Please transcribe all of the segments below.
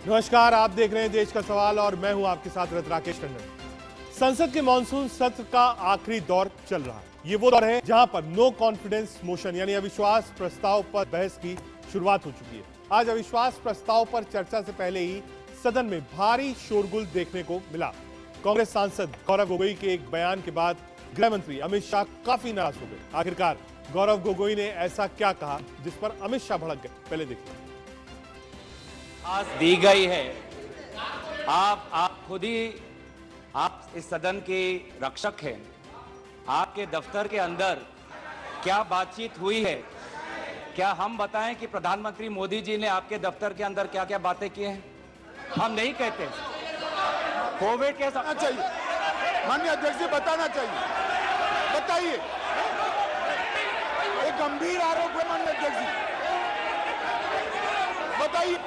नमस्कार, आप देख रहे हैं देश का सवाल और मैं हूं आपके साथ राकेश टंडन। संसद के मानसून सत्र का आखिरी दौर चल रहा है। ये वो दौर है जहां पर नो कॉन्फिडेंस मोशन यानी अविश्वास प्रस्ताव पर बहस की शुरुआत हो चुकी है। आज अविश्वास प्रस्ताव पर चर्चा से पहले ही सदन में भारी शोरगुल देखने को मिला। कांग्रेस सांसद गौरव गोगोई के एक बयान के बाद गृह मंत्री अमित शाह काफी नाराज हो गए। आखिरकार गौरव गोगोई ने ऐसा क्या कहा जिस पर अमित शाह भड़क गए, पहले देखिए। आज दी गई है, आप खुद ही आप इस सदन के रक्षक हैं। आपके दफ्तर के अंदर क्या बातचीत हुई है? क्या हम बताएं कि प्रधानमंत्री मोदी जी ने आपके दफ्तर के अंदर क्या क्या बातें की हैं? हम नहीं कहते। कोविड के बताना चाहिए, माननीय अध्यक्ष जी बताना चाहिए, बताइए। एक गंभीर आरोप है माननीय अध्यक्ष जी, बताइए।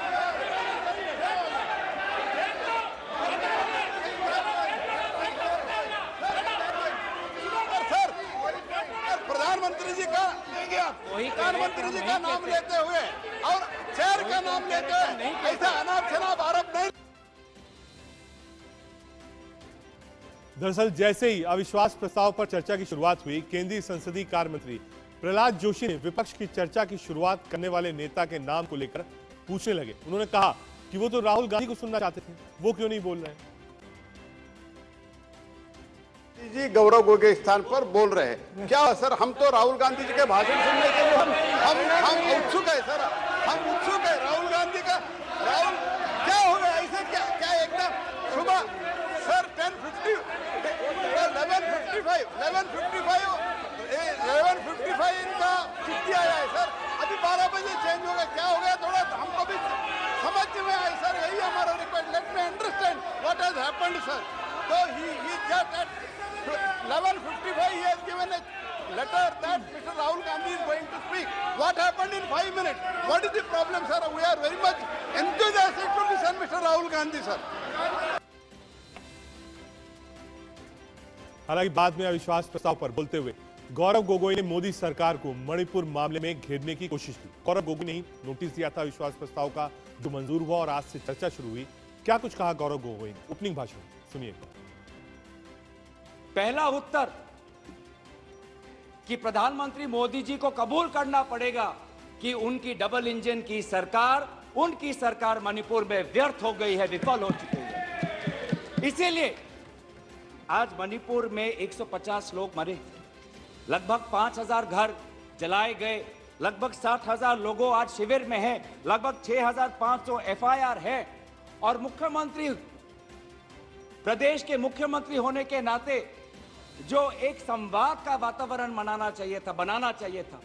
प्रधानमंत्री जी का लेंगे आप, प्रधानमंत्री जी का नाम लेते हुए और चेयर का नाम लेते हुए ऐसा अनाप शनाप आरोप नहीं। दरअसल जैसे ही अविश्वास प्रस्ताव पर चर्चा की शुरुआत हुई, केंद्रीय संसदीय कार्य मंत्री प्रहलाद जोशी ने विपक्ष की चर्चा की शुरुआत करने वाले नेता के नाम को लेकर पूछने लगे। उन्होंने कहा कि वो तो राहुल गांधी को सुनना चाहते थे, वो क्यों नहीं बोल रहे हैं। जी गौरव गोगोई स्थान पर बोल रहे हैं क्या सर? हम तो राहुल गांधी जी के भाषण सुनने के लिए हम उत्सुक है सर, हम उत्सुक है राहुल गांधी का। राहुल क्या हो गया ऐसे? क्या एकदम सुबह सर 11:55 इनका चिट्ठी आया है सर, अभी 12 बजे चेंज हो गया। क्या हो गया? थोड़ा हमको भी समझ में आए सर, यही हमारा request. Let me understand what has happened sir. तो he just at 11:55 he has given a letter that Mr. Rahul Gandhi is going to speak. What happened in 5 minutes? What is the problem, sir? We are very much enthusiastic to listen Mr. Rahul Gandhi, sir. हालांकि बाद में अविश्वास प्रस्ताव पर बोलते हुए गौरव गोगोई ने मोदी सरकार को मणिपुर मामले में घेरने की कोशिश की। गौरव गोगोई ने ही नोटिस दिया था अविश्वास प्रस्ताव का, जो मंजूर हुआ और आज से चर्चा शुरू हुई। क्या कुछ कहा गौरव गोगोई ने ओपनिंग भाषण, सुनिए। पहला उत्तर कि प्रधानमंत्री मोदी जी को कबूल करना पड़ेगा कि उनकी डबल इंजन की सरकार, उनकी सरकार मणिपुर में व्यर्थ हो गई है, विफल हो चुकी है। इसीलिए आज मणिपुर में 150 लोग मरे, लगभग 5000 घर जलाए गए, लगभग 60,000 लोगों आज शिविर में हैं, लगभग 6500 एफआईआर है। और मुख्यमंत्री, प्रदेश के मुख्यमंत्री होने के नाते जो एक संवाद का वातावरण बनाना चाहिए था,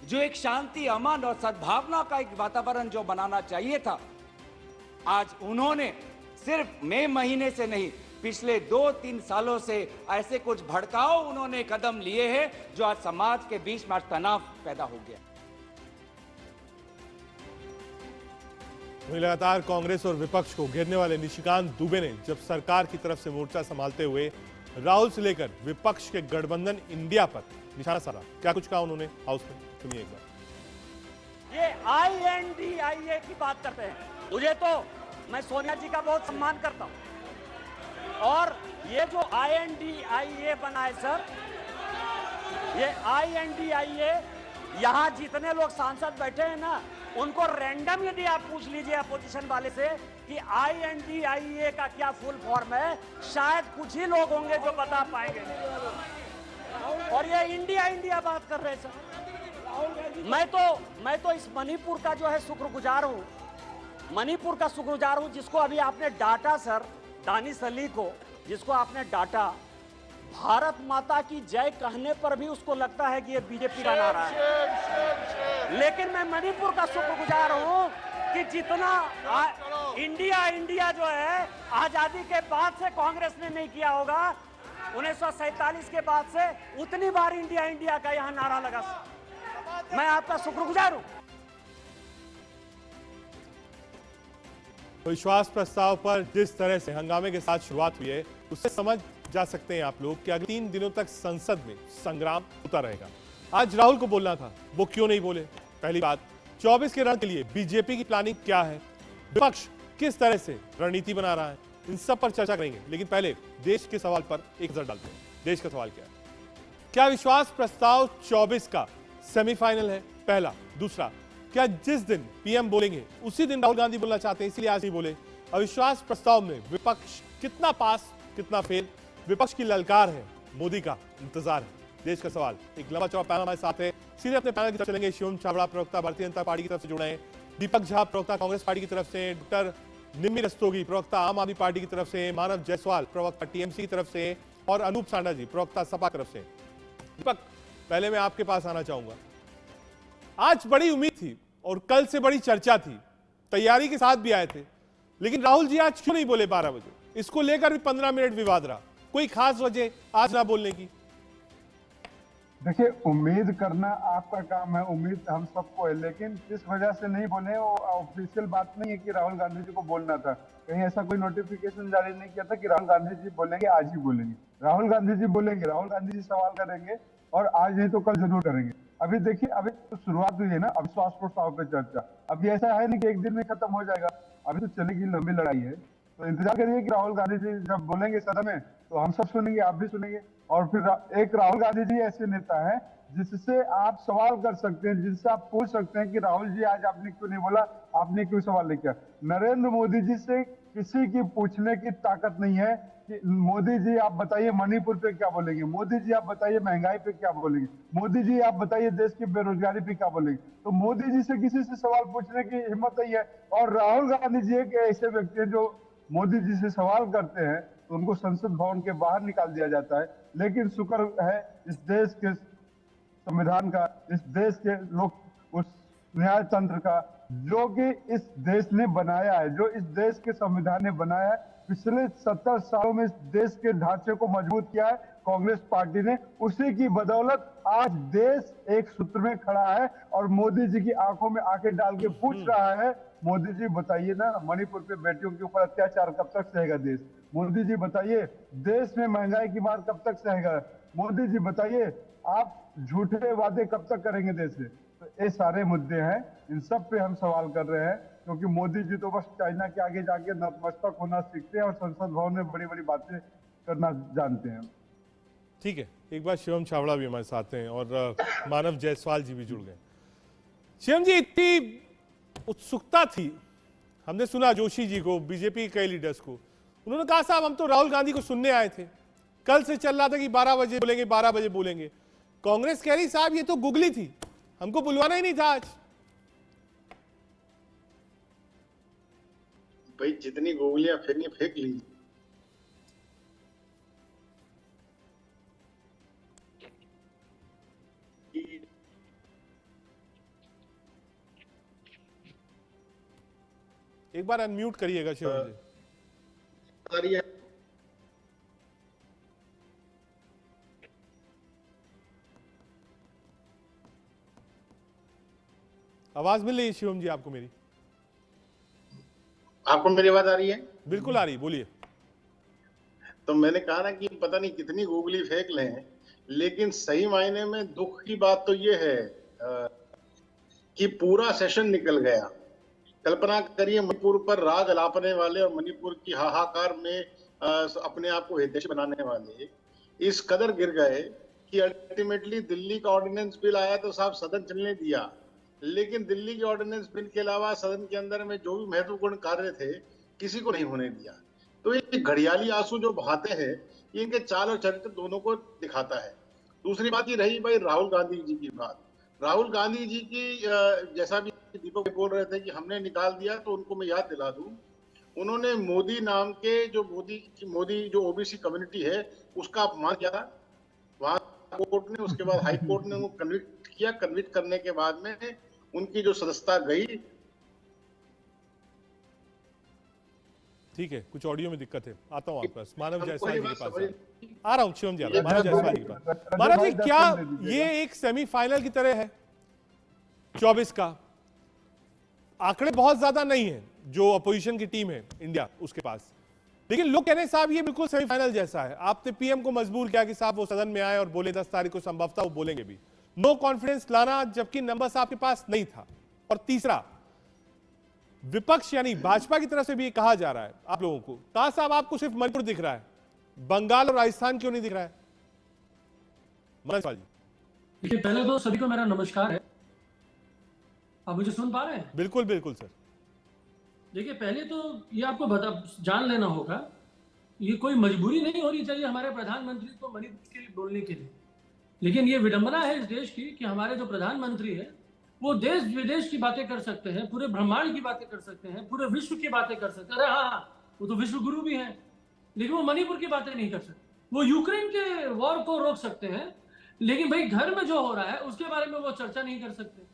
जो एक शांति, अमन और सद्भावना का एक वातावरण जो बनाना चाहिए था, आज उन्होंने सिर्फ मई महीने से नहीं, पिछले 2-3 सालों से ऐसे कुछ भड़काऊ उन्होंने कदम लिए हैं जो आज समाज के बीच में तनाव पैदा हो गया। वहीं लगातार कांग्रेस और विपक्ष को घेरने वाले निशिकांत दुबे ने जब सरकार की तरफ से मोर्चा संभालते हुए राहुल से लेकर विपक्ष के गठबंधन इंडिया पर निशाना साधा। क्या कुछ कहा उन्होंने हाउस में, सुनिए एक बार। ये INDIA की बात करते हैं। मुझे तो, मैं सोनिया जी का बहुत सम्मान करता हूं, और ये जो INDIA बना है सर, ये INDIA, यहां जितने लोग सांसद बैठे हैं ना, उनको रैंडम यदि आप पूछ लीजिए अपोजिशन वाले से कि INDIA का क्या फुल फॉर्म है, शायद कुछ ही लोग होंगे जो बता पाएंगे। और ये इंडिया बात कर रहे हैं सर। मैं तो इस मणिपुर का जो है शुक्रगुजार हूं, मणिपुर का शुक्रगुजार हूं, जिसको अभी आपने डांटा सर, दानिश अली को, जिसको आपने डांटा, भारत माता की जय कहने पर भी उसको लगता है कि ये बीजेपी का नारा है। लेकिन मैं मणिपुर का शुक्रगुजार हूं कि जितना इंडिया जो है आजादी के बाद से कांग्रेस ने नहीं किया होगा, 1947 के बाद से उतनी बार इंडिया का यहां नारा लगा। मैं आपका शुक्रगुजार हूं। विश्वास प्रस्ताव पर जिस तरह से हंगामे के साथ शुरुआत हुई है, उससे समझ जा सकते हैं आप लोग कि अगले 3 दिनों तक संसद में संग्राम होता रहेगा। आज राहुल को बोलना था, वो क्यों नहीं बोले? पहली बात, 24 के रण के लिए बीजेपी की प्लानिंग क्या है? विपक्ष किस तरह से रणनीति बना रहा है, इन सब पर चर्चा करेंगे। लेकिन पहले देश के सवाल पर एक नजर डालते हैं। देश का सवाल क्या है? क्या विश्वास प्रस्ताव 24 का सेमीफाइनल है? पहला। दूसरा, क्या जिस दिन पीएम बोलेंगे उसी दिन राहुल गांधी बोलना चाहते हैं, इसलिए आज नहीं बोले? अविश्वास प्रस्ताव में विपक्ष कितना पास कितना फेल? विपक्ष की ललकार है, मोदी का इंतजार है। देश का सवाल, एक लंबा चौड़ा पैनल हमारे साथ है। सीधे अपने पैनल की तरफ चलेंगे। शिवम छाबड़ा प्रवक्ता भारतीय जनता पार्टी की तरफ से जुड़े हैं, दीपक झा प्रवक्ता कांग्रेस पार्टी की तरफ से, डॉक्टर निम्मी रस्तोगी प्रवक्ता आम आदमी पार्टी की तरफ से, मानव जायसवाल प्रवक्ता टीएमसी की तरफ से और अनूप सांडा जी प्रवक्ता सपा की तरफ से। दीपक, पहले मैं आपके पास आना चाहूंगा। आज बड़ी उम्मीद थी और कल से बड़ी चर्चा थी, तैयारी के साथ भी आए थे, लेकिन राहुल जी आज क्यों नहीं बोले 12 बजे? इसको लेकर भी 15 मिनट विवाद रहा। कोई खास वजह आज ना बोलने की? देखिए, उम्मीद करना आपका काम है, उम्मीद हम सबको है, लेकिन किस वजह से नहीं बोले वो ऑफिशियल बात नहीं है कि राहुल गांधी जी को बोलना था। कहीं ऐसा कोई नोटिफिकेशन जारी नहीं किया था कि राहुल गांधी जी बोलेंगे, आज ही बोलेंगे। राहुल गांधी जी बोलेंगे, राहुल गांधी जी सवाल करेंगे और आज नहीं तो कल जरूर करेंगे। अभी देखिए, अभी तो शुरुआत हुई है ना अविश्वास प्रस्ताव पे चर्चा। अभी ऐसा है नहीं कि एक दिन में खत्म हो जाएगा, अभी तो चलेगी, लंबी लड़ाई है। तो इंतजार करिए कि राहुल गांधी जी जब बोलेंगे सदन में तो हम सब सुनेंगे, आप भी सुनेंगे। और फिर एक राहुल गांधी जी ऐसे नेता है जिससे आप सवाल कर सकते हैं, जिससे आप पूछ सकते हैं कि राहुल जी आज आपने क्यों नहीं बोला, आपने क्यों सवाल नहीं किया। नरेंद्र मोदी जी से किसी की पूछने की ताकत नहीं है कि मोदी जी आप बताइए मणिपुर पे क्या बोलेंगे, मोदी जी आप बताइए महंगाई पे क्या बोलेंगे, मोदी जी आप बताइए देश की बेरोजगारी पे क्या बोलेंगे। तो मोदी जी से किसी से सवाल पूछने की हिम्मत नहीं है। और राहुल गांधी जी एक ऐसे व्यक्ति हैं जो मोदी जी से सवाल करते हैं तो उनको संसद भवन के बाहर निकाल दिया जाता है। लेकिन शुक्र है इस देश के संविधान का, इस देश के लोग उस न्याय तंत्र का जो कि इस देश ने बनाया है, जो इस देश के संविधान ने बनाया है। पिछले 70 सालों में इस देश के ढांचे को मजबूत किया है कांग्रेस पार्टी ने। उसी की बदौलत आज देश एक सूत्र में खड़ा है और मोदी जी की आंखों में आंखें डाल के पूछ रहा है, मोदी जी बताइए ना, मणिपुर पे बेटियों के ऊपर अत्याचार कब तक सहेगा देश? मोदी जी बताइए, देश में महंगाई की मार कब तक सहेगा? मोदी जी बताइए, आप झूठे वादे कब तक करेंगे देश से? तो ये सारे मुद्दे हैं, इन सब पे हम सवाल कर रहे हैं, क्योंकि मोदी जी तो बस चाइना के आगे जाके नतमस्तक होना सीखते हैं और संसद भवन में बड़ी बड़ी बातें करना जानते हैं। ठीक है, एक बार शिवम छाबड़ा भी हमारे साथ हैं और मानव जायसवाल जी भी जुड़ गए। शिवम जी, इतनी उत्सुकता थी, हमने सुना जोशी जी को, बीजेपी के कई लीडर्स को, उन्होंने कहा साहब हम तो राहुल गांधी को सुनने आए थे, कल से चल रहा था कि 12 बजे बोलेंगे, 12 बजे बोलेंगे। कांग्रेस कह रही साहब ये तो गुगली थी, हमको बुलवाना ही नहीं था आज। भाई जितनी गोलियां फेंकनी फेंक ली। एक बार अनम्यूट करिएगा शिवम जी। आवाज मिल रही है शिवम जी आपको मेरी? आपको मेरी आवाज आ रही है? बिल्कुल आ रही, बोलिए। तो मैंने कहा ना कि पता नहीं कितनी गोगली फेंक लें, लेकिन सही मायने में दुख की बात तो ये है कि पूरा सेशन निकल गया। कल्पना करिए, मणिपुर पर राग अलापने वाले और मणिपुर की हाहाकार में अपने आप को हितैषी बनाने वाले इस कदर गिर गए कि अल्टीमेटली दिल्ली का ऑर्डिनेंस बिल आया तो साहब सदन चलने दिया, लेकिन दिल्ली के ऑर्डिनेंस बिल के अलावा सदन के अंदर में जो भी महत्वपूर्ण कार्य थे किसी को नहीं होने दिया। तो ये घड़ियाली आंसू जो बहाते हैं, ये इनके चाल और चरित्र दोनों को दिखाता है। दूसरी बात ये रही भाई राहुल गांधी जी की बात। राहुल गांधी जी की जैसा भी दीपक बोल रहे थे कि हमने निकाल दिया, तो उनको मैं याद दिला दूं, उन्होंने मोदी नाम के जो मोदी जो ओबीसी कम्युनिटी है उसका अपमान किया था वहां कोर्ट ने, उसके बाद हाई कोर्ट ने उनको कन्विक्ट किया। कन्विक्ट करने के बाद में उनकी जो सदस्यता गई। ठीक है, कुछ ऑडियो में दिक्कत है, आता हूं आपके पास। मानव जायसवाल जी के पास आ रहा हूं। शिवम जी, मानव जायसवाल जी के पास। मानव जी, क्या ये एक सेमीफाइनल की तरह है 24 का? आंकड़े बहुत ज्यादा नहीं है जो अपोजिशन की टीम है इंडिया उसके पास, लेकिन लोग कह रहे हैं साहब ये बिल्कुल सेमीफाइनल जैसा है। आपने पीएम को मजबूर किया कि साहब वो सदन में आए और बोले 10 तारीख को, संभवतः वो बोलेंगे भी। नो कॉन्फिडेंस लाना, जबकि नंबर्स आपके पास नहीं था। और तीसरा, विपक्ष यानी भाजपा की तरफ से भी ये कहा जा रहा है आप लोगों को, कहा साहब आपको सिर्फ मणिपुर दिख रहा है, बंगाल और राजस्थान क्यों नहीं दिख रहा है? मनोज पाल जी। देखिए, पहले तो सभी को मेरा नमस्कार है। आप मुझे सुन पा रहे हैं? बिल्कुल बिल्कुल सर। देखिए, पहले तो ये आपको जान लेना होगा, ये कोई मजबूरी नहीं होनी चाहिए हमारे प्रधानमंत्री को मणिपुर के लिए बोलने के लिए, लेकिन ये विडंबना है इस देश की कि हमारे जो प्रधानमंत्री है वो देश विदेश की बातें कर सकते हैं, पूरे ब्रह्मांड की बातें कर सकते हैं, पूरे विश्व की बातें कर सकते हैं। अरे हाँ, वो तो विश्व गुरु भी हैं, लेकिन वो मणिपुर की बातें नहीं कर सकते। वो यूक्रेन के वॉर को रोक सकते हैं, लेकिन भाई घर में जो हो रहा है उसके बारे में वो चर्चा नहीं कर सकते।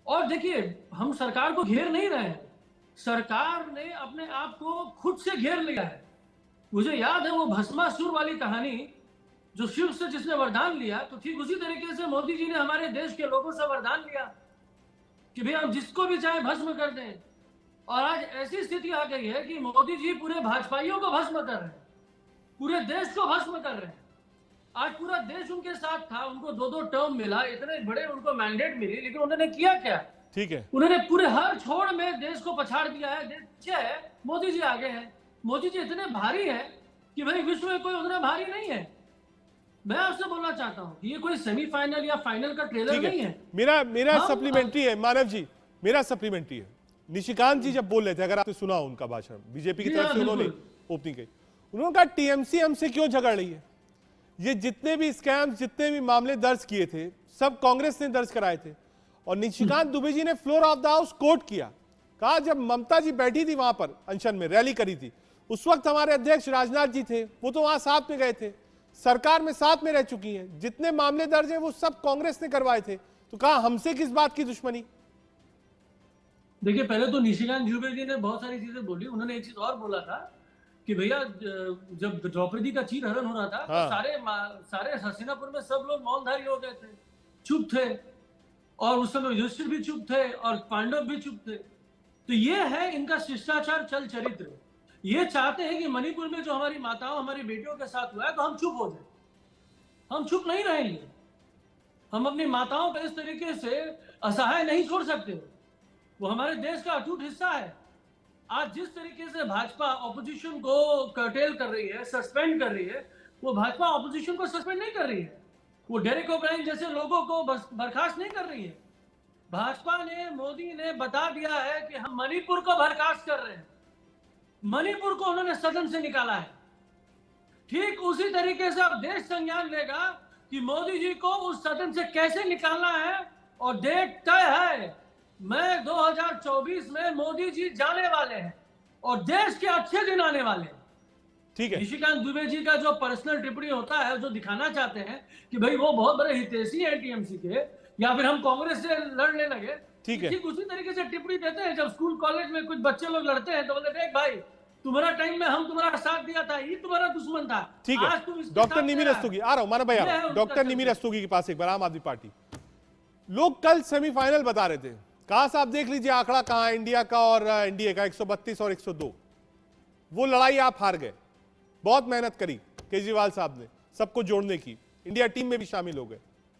और देखिए, हम सरकार को घेर नहीं रहे हैं, सरकार ने अपने आप को खुद से घेर लिया है। मुझे याद है वो भस्मासुर वाली कहानी, जो शिव से जिसने वरदान लिया, तो ठीक उसी तरीके से मोदी जी ने हमारे देश के लोगों से वरदान लिया कि भाई हम जिसको भी चाहे भस्म कर दें। और आज ऐसी स्थिति आ गई है कि मोदी जी पूरे भाजपाइयों को भस्म कर रहे हैं, पूरे देश को भस्म कर रहे हैं। आज पूरा देश उनके साथ था, उनको 2-2 टर्म मिला, इतने बड़े उनको मैंडेट मिली, लेकिन उन्होंने किया क्या? ठीक है, उन्होंने पूरे हर छोड़ में देश को पछाड़ दिया है। देश पीछे है, मोदी जी आगे हैं। मोदी जी इतने भारी है कि भाई विश्व में कोई उतना भारी नहीं है। मैं आपसे बोलना चाहता हूं कि ये कोई सेमीफाइनल या फाइनल का ट्रेलर नहीं है। मेरा सप्लीमेंट्री है मानव जी, मेरा सप्लीमेंट्री है। निशिकांत जी जब बोल रहे थे, अगर आपने सुना उनका भाषण, बीजेपी की तरफ से उन्होंने ओपनिंग की, उन्होंने कहा टीएमसी हमसे क्यों झगड़ रही है? ये जितने भी स्कैम्स, जितने भी मामले दर्ज किए थे, सब कांग्रेस ने दर्ज कराए थे। और निशिकांत दुबे जी ने floor of the house quote किया, कहा जब ममता जी बैठी थी वहां पर अनशन में, रैली करी थी, उस वक्त हमारे अध्यक्ष राजनाथ जी थे, वो तो वहां साथ में गए थे, सरकार में साथ में रह चुकी हैं, जितने मामले दर्ज हैं वो सब कांग्रेस ने करवाए थे, तो कहा हमसे किस बात की दुश्मनी? देखिए, पहले तो निशिकांत दुबे जी ने बहुत सारी चीजें बोली। उन्होंने एक चीज और बोला था कि भैया जब द्रौपदी का चीरहरण हो रहा था, हाँ। तो सारे हस्तिनापुर में सब लोग मौनधारी हो गए थे, चुप थे, और उस समय युधिष्ठिर भी चुप थे और पांडव भी चुप थे। तो ये है इनका शिष्टाचार, चल चरित्र। ये चाहते हैं कि मणिपुर में जो हमारी माताओं, हमारी बेटियों के साथ हुआ है, तो हम चुप हो जाए। हम चुप नहीं रहेंगे। हम अपनी माताओं को इस तरीके से असहाय नहीं छोड़ सकते। वो हमारे देश का अटूट हिस्सा है। आज जिस तरीके से भाजपा ऑपोजिशन को कर्टेल कर रही है, सस्पेंड कर रही है, वो भाजपा ऑपोजिशन को सस्पेंड नहीं कर रही है। वो डेरेक ओब्रायन जैसे लोगों को बर्खास्त नहीं कर रही है। भाजपा ने, मोदी ने बता दिया है कि हम मणिपुर को बर्खास्त कर रहे हैं। मणिपुर को उन्होंने सदन से निकाला है। ठीक उसी तरीके से अब देश संज्ञान लेगा कि मोदी जी को उस सदन से कैसे निकालना है, और डेट तय है। मैं 2024 में मोदी जी जाने वाले हैं और देश के अच्छे दिन आने वाले हैं। ठीक है, निशिकांत दुबे जी का जो पर्सनल टिप्पणी होता है, जो दिखाना चाहते हैं कि भाई वो बहुत बड़े हितैषी हैं टीएमसी के, या फिर हम कांग्रेस से लड़ने लगे, ठीक है, ठीक उसी तरीके से टिप्पणी देते हैं। जब स्कूल कॉलेज में कुछ बच्चे लोग लड़ते हैं तो बोलते, देख भाई, तुम्हारा टाइम में हम तुम्हारा साथ दिया था, ये तुम्हारा दुश्मन था। ठीक आज है। तुम इसके डॉक्टर साथ निमिर दे रहा है। रस्तोगी, आ रहा हूं मानव भाई, आ रहा हूं। ये है डॉक्टर उनका निमिर रस्तोगी के पास एक बार, आम आदमी पार्टी लोग कल सेमीफाइनल बता रहे थे, कहा साहब देख लीजिए आंकड़ा कहां है इंडिया का और एनडीए का, 132 और 102। वो लड़ाई आप हार गए। बहुत मेहनत करी केजरीवाल साहब ने सबको जोड़ने की, इंडिया टीम में भी शामिल हो गए।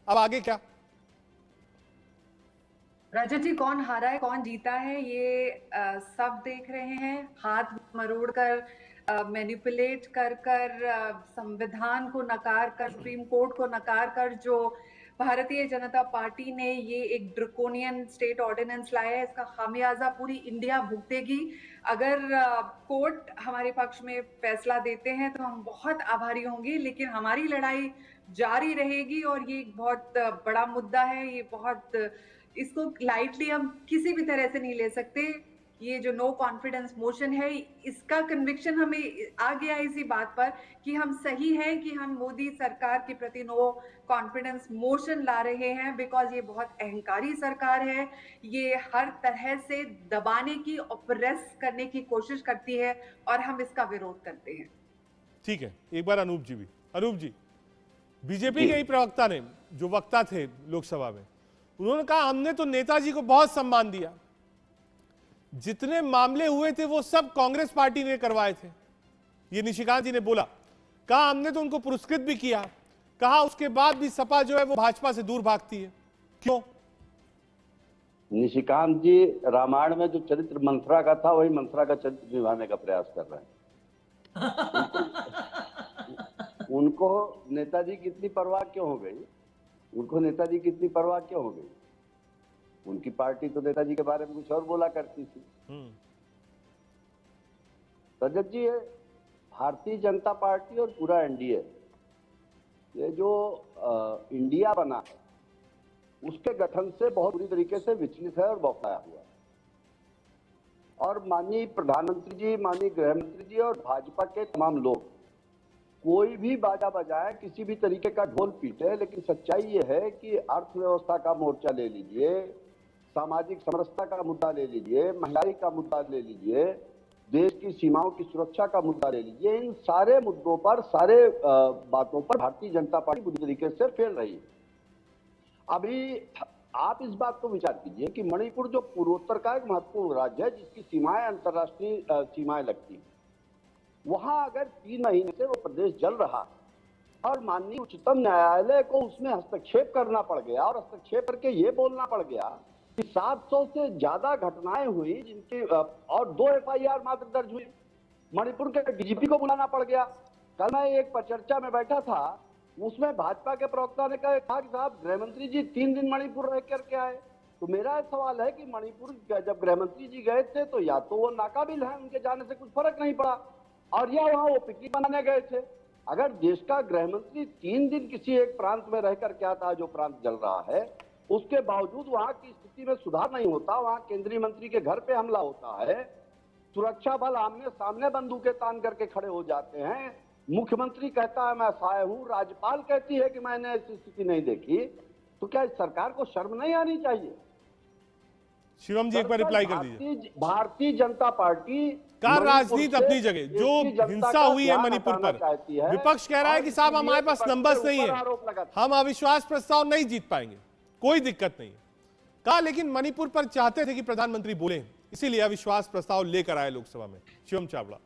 अब आगे क्या? रजत जी, कौन हारा है कौन जीता है ये सब देख रहे हैं। हाथ मरोड़ कर, मैनिपुलेट कर संविधान को नकार कर, सुप्रीम कोर्ट को नकार कर जो भारतीय जनता पार्टी ने ये एक ड्रकोनियन स्टेट ऑर्डिनेंस लाया है, इसका खामियाजा पूरी इंडिया भुगतेगी। अगर कोर्ट हमारे पक्ष में फैसला देते हैं तो हम बहुत आभारी होंगे, लेकिन हमारी लड़ाई जारी रहेगी। और ये एक बहुत बड़ा मुद्दा है, ये बहुत, इसको लाइटली हम किसी भी तरह से नहीं ले सकते। ये जो नो कॉन्फिडेंस मोशन है, इसका कन्विक्शन हमें आ गया इसी बात पर कि हम सही हैं, कि हम मोदी सरकार के प्रति नो कॉन्फिडेंस मोशन ला रहे हैं, बिकॉज ये बहुत अहंकारी सरकार है। ये हर तरह से दबाने की, ऑप्रेस करने की कोशिश करती है, और हम इसका विरोध करते हैं। ठीक है, एक बार अनूप जी भी। अनूप जी, बीजेपी के ही प्रवक्ता ने, जो वक्ता थे लोकसभा में, उन्होंने कहा हमने तो नेताजी को बहुत सम्मान दिया, जितने मामले हुए थे वो सब कांग्रेस पार्टी ने करवाए थे। ये निशिकांत जी ने बोला, कहा हमने तो उनको पुरस्कृत भी किया, कहा उसके बाद भी सपा जो है वो भाजपा से दूर भागती है। क्यों? निशिकांत जी रामायण में जो चरित्र मंथरा का था वही मंथरा का चरित्र निभाने का प्रयास कर रहे हैं। उनको नेताजी की इतनी परवाह क्यों हो गई? उनको नेताजी की इतनी परवाह क्यों हो गई? उनकी पार्टी तो नेताजी के बारे में कुछ और बोला करती थी। रजत जी, भारतीय जनता पार्टी और पूरा एनडीए, ये जो इंडिया बना है उसके गठन से बहुत बुरी तरीके से विचलित है और बौखलाया हुआ है। और माननीय प्रधानमंत्री जी, माननीय गृह मंत्री जी और भाजपा के तमाम लोग कोई भी बाजा बजाए, किसी भी तरीके का ढोल पीटे, लेकिन सच्चाई ये है कि अर्थव्यवस्था का मोर्चा ले लीजिए, सामाजिक समरसता का मुद्दा ले लीजिए, महंगाई का मुद्दा ले लीजिए, देश की सीमाओं की सुरक्षा का मुद्दा ले लीजिए, इन सारे मुद्दों पर, सारे बातों पर भारतीय जनता पार्टी बुरी तरीके से फेल रही है। अभी आप इस बात को विचार कीजिए कि मणिपुर जो पूर्वोत्तर का एक महत्वपूर्ण राज्य है, जिसकी सीमाएं अंतर्राष्ट्रीय सीमाएं लगती हैं, वहां अगर 3 महीने से वो प्रदेश जल रहा और माननीय उच्चतम न्यायालय को उसमें हस्तक्षेप करना पड़ गया और हस्तक्षेप करके ये बोलना पड़ गया कि 700 से ज्यादा घटनाएं हुई जिनकी और 2 FIR मात्र दर्ज हुई, मणिपुर के डीजीपी को बुलाना पड़ गया। कल मैं एक परिचर्चा में बैठा था, उसमें भाजपा के प्रवक्ता ने कहा कि साहब गृह मंत्री जी 3 दिन मणिपुर रह करके आए। तो मेरा सवाल है कि मणिपुर जब गृह मंत्री जी गए थे तो या तो वो नाकाबिल हैं, उनके जाने से कुछ फर्क नहीं पड़ा, और या वहां वो पिकनिक मनाने गए थे। अगर देश का गृह मंत्री 3 दिन किसी एक प्रांत में रहकर के आता है जो प्रांत जल रहा है, उसके बावजूद वहां की स्थिति में सुधार नहीं होता, वहां केंद्रीय मंत्री के घर पे हमला होता है, सुरक्षा बल आमने सामने बंदूकें तान करके खड़े हो जाते हैं, मुख्यमंत्री कहता है मैं असहाय हूं, राज्यपाल कहती है कि मैंने ऐसी स्थिति नहीं देखी, तो क्या इस सरकार को शर्म नहीं आनी चाहिए? शिवम जी एक बार रिप्लाई कर दीजिए। भारतीय जनता पार्टी का राजनीति अपनी जगह, जो हिंसा हुई है मणिपुर पर, विपक्ष कह रहा है कि साहब हमारे पास नंबर्स नहीं है, हम अविश्वास प्रस्ताव नहीं जीत पाएंगे, कोई दिक्कत नहीं है। कहा लेकिन मणिपुर पर चाहते थे कि प्रधानमंत्री बोले, इसीलिए अविश्वास प्रस्ताव लेकर आए लोकसभा में। शिवम चावड़ा,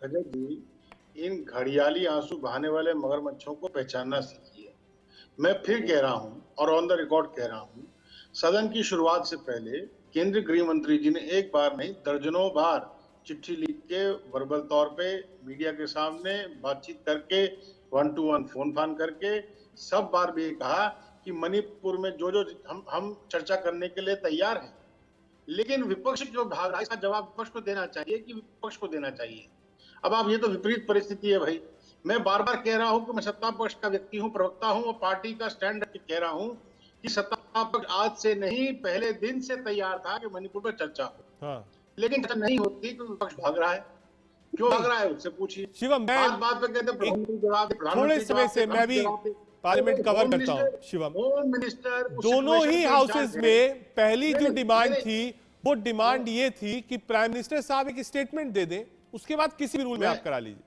अजय जी, इन घड़ियाली आंसू बहाने वाले मगरमच्छों को पहचानना सीखिए। मैं फिर कह रहा हूं और ऑन द रिकॉर्ड कह रहा हूं, सदन की शुरुआत से पहले केंद्रीय गृह मंत्री जी ने एक बार नहीं दर्जनों बार चिट्ठी लिख के, वर्बल तौर पे मीडिया के सामने बातचीत करके, 1 to 1 फोन फान करके सब बार भी कहा कि मणिपुर में जो हम चर्चा करने के लिए तैयार हैं, लेकिन विपक्ष जो भाग रहा है इसका जवाब विपक्ष को देना चाहिए कि विपक्ष को देना चाहिए। अब आप ये तो विपरीत परिस्थिति है भाई। मैं बार बार कह रहा हूं कि मैं सत्ता पक्ष का व्यक्ति हूं, प्रवक्ता हूं और पार्टी का स्टैंड कह रहा हूं कि सत्ता पक्ष आज से नहीं पहले दिन से तैयार था कि मणिपुर पर चर्चा हो। हाँ। लेकिन चर्चा नहीं होती तो विपक्ष भाग रहा है। क्यों भाग रहा है उससे पूछिए। शिवम, बात पे कहते थोड़े समय से मैं भी पार्लियामेंट कवर करता हूं। शिवम, होम मिनिस्टर दोनों ही हाउसेज में पहली जो डिमांड थी वो डिमांड ये थी कि प्राइम मिनिस्टर साहब एक स्टेटमेंट दे दें, उसके बाद किसी भी रूल में आप करा लीजिए।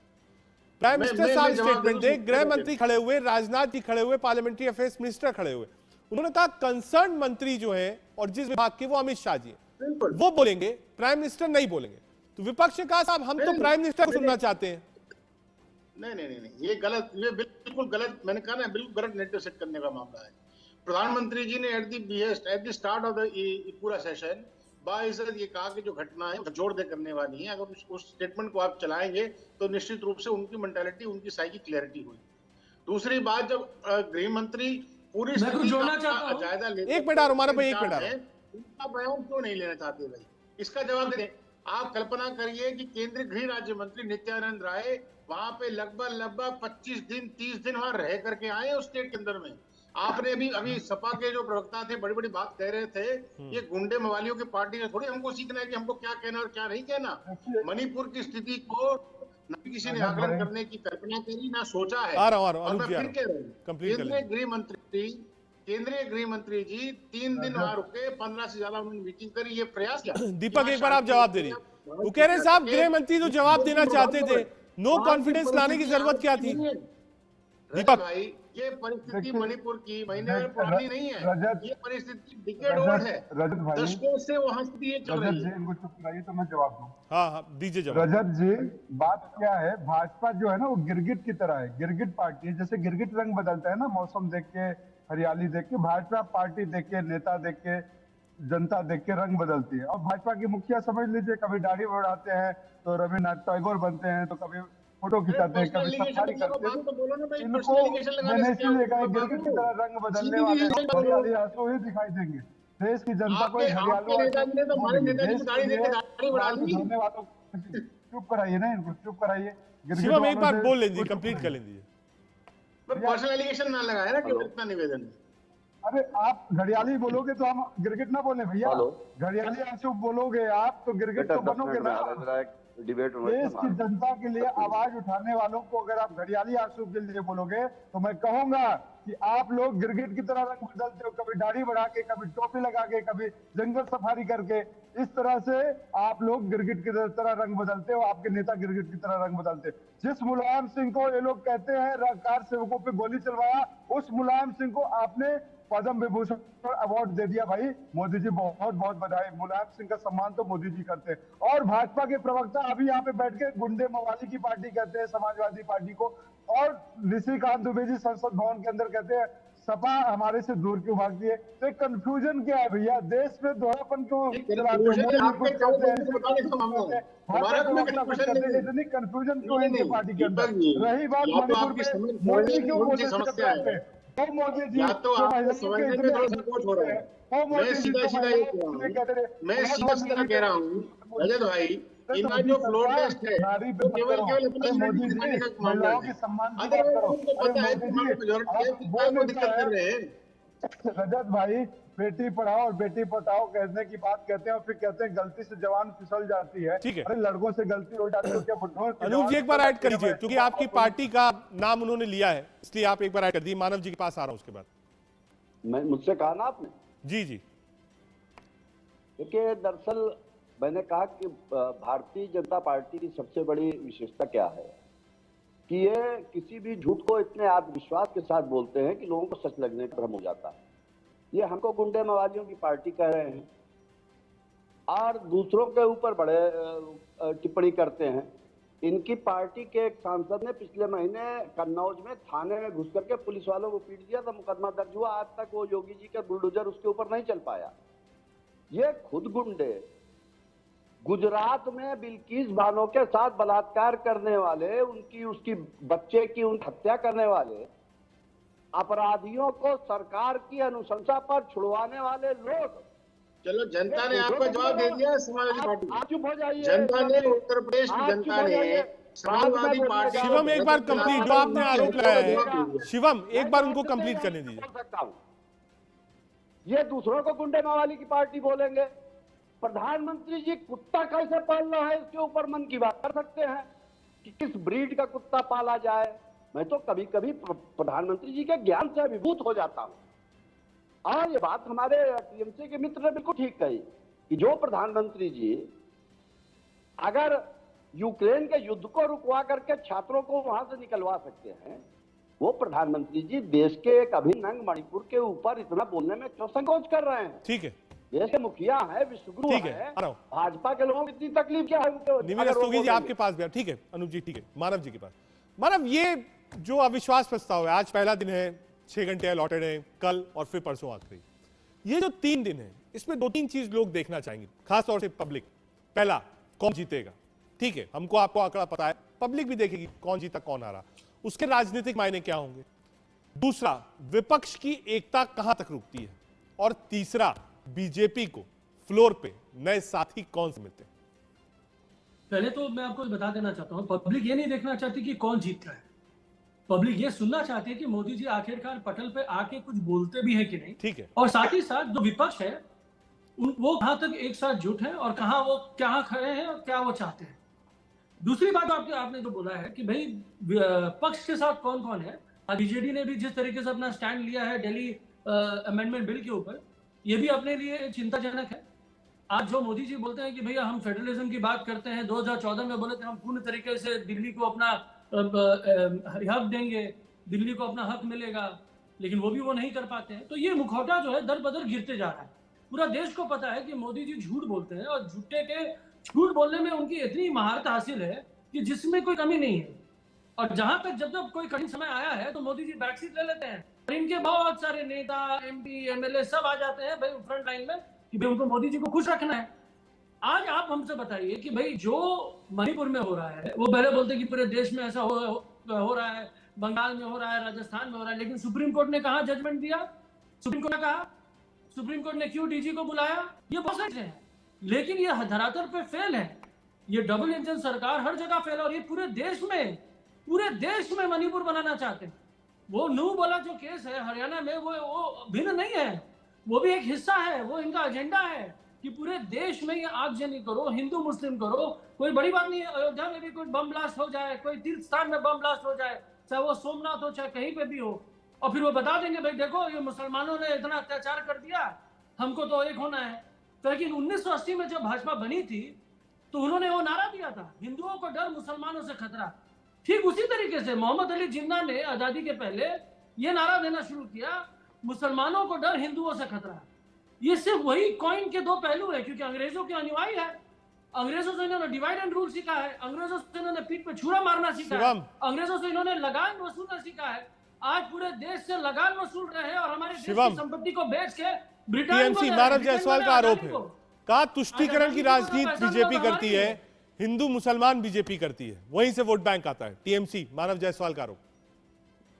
प्राइम मिनिस्टर साहब स्टेटमेंट दे, गृह मंत्री खड़े हुए, राजनाथ जी खड़े हुए, पार्लियामेंट्री अफेयर्स मिनिस्टर खड़े हुए, उन्होंने कहा कंसर्न मंत्री जो है और जिस विभाग के वो अमित शाह जी हैं, वो बोलेंगे, प्राइम मिनिस्टर नहीं बोलेंगे। तो विपक्ष ने कहा साहब हम तो प्राइम मिनिस्टर को सुनना चाहते हैं। नहीं, ये गलत, ये बिल्कुल गलत, मैंने कहा ना बिल्कुल गलत नेरेटिव सेट करने का मामला है। प्रधानमंत्री जी ने at the start of the पूरा सेशन बाइज्जत ये कहा कि जो घटना है जोड़ दे करने वाली है, अगर उस स्टेटमेंट को आप चलाएंगे तो निश्चित रूप से उनकी मेंटालिटी, उनकी साइकी क्लैरिटी हुई। दूसरी बात, जब गृह मंत्री पूरी जायजा लेते, एक मिनट हमारा भाई, एक मिनट, उनका बयान क्यों नहीं लेना चाहते भाई, इसका जवाब दें। आप कल्पना करिए कि केंद्रीय गृह राज्य मंत्री नित्यानंद राय वहां पे लगभग 25 दिन 30 दिन वहां रह करके आए उस स्टेट के अंदर में। आपने अभी सपा के जो प्रवक्ता थे बड़ी बड़ी बात कह रहे थे, ये गुंडे मवालियों की पार्टी है, थोड़ी हमको सीखना है कि हमको क्या कहना और क्या नहीं कहना। मणिपुर की स्थिति को न किसी ने आकलन करने की कल्पना करी, ना सोचा है। और मैं फिर कह रहा हूं, केंद्रीय गृह मंत्री जी 3 दिन वहां रुके, 15 से ज्यादा उन्होंने मीटिंग करी, ये प्रयास किया। दीपक एक बार आप जवाब दे रही, वो कह रहे साहब गृह मंत्री जो जवाब देना चाहते थे, नो कॉन्फिडेंस लाने की जरूरत क्या थी? दीपक भाई, ये परिस्थिति मणिपुर की महीने में पुरानी नहीं है, ये परिस्थिति डिकेड ओल्ड है, दशकों से वहां से चल रही है। इनको चुप कराइए तो मैं जवाब दूं। हाँ, दीजिए जवाब। रजत जी, बात क्या है, भाजपा जो है ना वो गिरगिट की तरह है, गिरगिट पार्टी है। जैसे गिरगिट रंग बदलता है ना, मौसम देख के, हरियाली देख के, भाजपा पार्टी देख के, नेता देख के जनता देख के रंग बदलती है। और भाजपा की मुखिया समझ लीजिए, कभी दाढ़ी बढ़ाते हैं तो रविन्द्रनाथ टैगोर बनते हैं, तो कभी फोटो खिंचाते हैं, कभी सफारी करते हैं। इनको मैंने इसीलिए कहा गिरगिट की तरह रंग बदलने वाले घड़ियाली आंसू ही दिखाई देंगे। देश की जनता को घड़ियालू धोने वालों। चुप कराइए ना इनको, चुप कराइए। शिवम एक बार बोल लीजिए, कंप्लीट कर लीजिए। पर्सनल एलिगेशन ना लगाया ना केवल इतना निवेदन। अरे आप घड़ियाली बोलोगे तो हम गिरगिट ना बोले भैया। घड़ियाली आंसू बोलोगे आप तो गिरगिट तो बनोगे ना। डिबेट देश की जनता के लिए आवाज उठाने वालों को अगर आप घड़ियाली आंसू के लिए बोलोगे तो मैं कहूंगा कि आप लोग गिरगिट की तरह रंग बदलते हो, कभी दाढ़ी बढ़ा के, कभी टोपी लगा के, कभी जंगल सफारी करके। इस तरह से आप लोग गिरगिट की तरह रंग बदलते हो। आपके नेता गिरगिट की तरह रंग बदलते। जिस मुलायम सिंह को ये लोग कहते हैं कार सेवकों पे गोली चलवाया, उस मुलायम सिंह को आपने पद्म विभूषण अवार्ड दे दिया। भाई मोदी जी बहुत बहुत बधाई। मुलायम सिंह का सम्मान तो मोदी जी करते हैं। और भाजपा के प्रवक्ता अभी यहाँ पे बैठ के गुंडे मवाली की पार्टी कहते हैं समाजवादी पार्टी को, और ऋषिकांत दुबे जी संसद भवन के अंदर कहते हैं सपा हमारे से दूर क्यों भागती है। तो एक कंफ्यूजन क्या है भैया, देश में दोहरापन क्यों चलाते हैं, इतनी कंफ्यूजन क्यों है इनकी पार्टी के अंदर। रही बात मणिपुर में, मोदी क्यों बोलते हैं मोदी जी, तो आपको समझने में थोड़ा संकोच हो रहा है। मैं सीधा सीधा ये कह रहा हूँ, मैं सीधा सीधा कह रहा हूँ रजत भाई, इनका जो फ्लोर टेस्ट है वो केवल अपने मोदी दिखाने का मामला है। अगर उनको पता है कि मेजॉरिटी है, कितना को दिक्कत कर रहे हैं। रजत भाई, बेटी पढ़ाओ और बेटी पढ़ाओ कहने की बात कहते हैं और फिर कहते हैं गलती से जवान फिसल जाती है। ठीक है, अरे लड़कों से गलती हो जाती है क्या? अनूप जी एक बार ऐड कर लीजिए, क्योंकि आपकी पार्टी का नाम उन्होंने लिया है, इसलिए आप एक बार ऐड कर दीजिए। मानव जी के पास आ रहा हूं उसके बाद। मैं मुझसे कहा ना आपने? जी जी। देखिए, दरअसल मैंने कहा कि भारतीय जनता पार्टी की सबसे बड़ी विशेषता क्या है कि ये किसी भी झूठ को इतने आत्मविश्वास के साथ बोलते हैं कि लोगों को सच लगने का भ्रम हो जाता है। ये हमको गुंडे मवालियों की पार्टी कह रहे हैं और दूसरों के ऊपर बड़े टिप्पणी करते हैं। इनकी पार्टी के एक सांसद ने पिछले महीने कन्नौज में थाने में घुस करके पुलिस वालों को पीट दिया था, मुकदमा दर्ज हुआ। आज तक वो योगी जी का बुलडोजर उसके ऊपर नहीं चल पाया। ये खुद गुंडे गुजरात में बिल्किस बानो के साथ बलात्कार करने वाले, उसकी बच्चे की हत्या करने वाले अपराधियों को सरकार की अनुशंसा पर छुड़वाने वाले लोग। चलो, जनता ने आपको जवाब दे दिया। समाजवादी पार्टी चुप हो जाइए। जनता ने, उत्तर प्रदेश की जनता ने समाजवादी पार्टी। शिवम एक बार कंप्लीट, जो आपने आरोप लगाया है शिवम एक बार उनको कंप्लीट करने दीजिए। ये दूसरों को गुंडे मवाली की पार्टी बोलेंगे। प्रधानमंत्री जी कुत्ता कैसे पालना है इसके ऊपर मन की बात कर सकते हैं कि किस ब्रीड का कुत्ता पाला जाए। मैं तो कभी कभी प्रधानमंत्री जी के ज्ञान से अभिभूत हो जाता हूं। और ये बात हमारे टीएमसी के मित्र ने बिल्कुल ठीक कही कि जो प्रधानमंत्री जी अगर यूक्रेन के युद्ध को रुकवा करके छात्रों को वहां से निकलवा सकते हैं, वो प्रधानमंत्री जी देश के एक अभिन्न अंग मणिपुर के ऊपर इतना बोलने में क्यों संकोच कर रहे हैं? ठीक है, देश के मुखिया है, विश्वगुरु है, भाजपा के लोगों को इतनी तकलीफ क्या है? निविन रस्तोगी जी आपके पास भी, ठीक है अनुप जी, ठीक है मानव जी के पास। मानव, ये जो अविश्वास प्रस्ताव है, आज पहला दिन है, 6 घंटे अलॉटेड है, कल और फिर परसों आखिरी। ये जो 3 दिन है, इसमें 2-3 चीज लोग देखना चाहेंगे, खासतौर से पब्लिक। पहला, कौन जीतेगा? ठीक है, हमको आपको आंकड़ा पता है, पब्लिक भी देखेगी कौन जीता कौन हारा, उसके राजनीतिक मायने क्या होंगे। दूसरा, विपक्ष की एकता कहां तक रुकती है, और तीसरा, बीजेपी को फ्लोर पे नए साथी कौन से मिलते हैं। पहले तो मैं आपको बता देना चाहता हूं, पब्लिक ये नहीं देखना चाहती कि कौन जीत रहा है। पब्लिक ये सुनना चाहती है कि मोदी जी आखिरकार पटल पे आके कुछ बोलते भी है कि नहीं। ठीक है, और साथ ही साथ जो विपक्ष है वो कहां तक एक साथ जुट है और कहां वो क्या खड़े हैं और क्या वो चाहते हैं। दूसरी बात आपने जो बोला है कि भाई पक्ष के साथ कौन कौन है, बीजेडी ने भी जिस तरीके से अपना स्टैंड लिया है दिल्ली अमेंडमेंट बिल के ऊपर, ये भी अपने लिए चिंताजनक है। आज जो मोदी जी बोलते हैं कि भैया हम फेडरलिज्म की बात करते हैं, 2014 में बोले थे हम पूर्ण तरीके से दिल्ली को अपना हक देंगे, दिल्ली को अपना हक मिलेगा, लेकिन वो भी वो नहीं कर पाते हैं। तो ये मुखौटा जो है दर बदर गिरते जा रहा है। पूरा देश को पता है कि मोदी जी झूठ बोलते हैं और झूठ बोलने में उनकी इतनी महारत हासिल है कि जिसमें कोई कमी नहीं है। और जहां तक जब कोई कठिन समय आया है तो मोदी जी बैकसीट ले लेते हैं। इनके बहुत सारे नेता, एमपी, एमएलए सब आ जाते हैं भाई फ्रंट लाइन में कि भाई उनको मोदी जी को खुश रखना है। आज आप हमसे बताइए कि भाई जो मणिपुर में हो रहा है, वो पहले बोलते कि पूरे देश में ऐसा हो रहा है, बंगाल में हो रहा है, राजस्थान में हो रहा है, लेकिन सुप्रीम कोर्ट ने कहा, जजमेंट दिया, सुप्रीम कोर्ट ने कहा, सुप्रीम कोर्ट ने क्यों डीजी को बुलाया, ये बहुत सारे हैं, लेकिन ये धरातल पे फेल है। ये डबल इंजन सरकार हर जगह फेल है, और ये पूरे देश में मणिपुर बनाना चाहते हैं। वो नूह वाला जो केस है हरियाणा में, वो भिन्न नहीं है, वो भी एक हिस्सा है, वो इनका एजेंडा है कि पूरे देश में ये आगजनी करो, हिंदू मुस्लिम करो, कोई बड़ी बात नहीं है। अयोध्या में भी कोई बम ब्लास्ट हो जाए, कोई तीर्थ स्थान में बम ब्लास्ट हो जाए, चाहे वो सोमनाथ हो चाहे कहीं पे भी हो, और फिर वो बता देंगे भाई देखो ये मुसलमानों ने इतना अत्याचार कर दिया, हमको तो एक होना है। तो लेकिन 1980 में जब भाजपा बनी थी तो उन्होंने वो नारा दिया था, हिंदुओं को डर, मुसलमानों से खतरा। ठीक उसी तरीके से मोहम्मद अली जिन्ना ने आजादी के पहले ये नारा देना शुरू किया, मुसलमानों को डर, हिंदुओं से खतरा। ये सिर्फ वही कॉइन के दो पहलू है, क्योंकि अंग्रेजों के अनुयायी है, अंग्रेजों से इन्होंने डिवाइड एंड रूल सीखा है, अंग्रेजों से इन्होंने पीठ पे छुरा मारना सीखा है, अंग्रेजों से इन्होंने लगान वसूलना सीखा है। आज पूरे देश से लगान वसूल रहे हैं और हमारे देश की संपत्ति को बेच के टीएमसी मानव जायसवाल का आरोप है, कहा तुष्टीकरण की राजनीति बीजेपी करती है, हिंदू मुसलमान बीजेपी करती है, वहीं से वोट बैंक आता है। टीएमसी मानव जायसवाल का आरोप।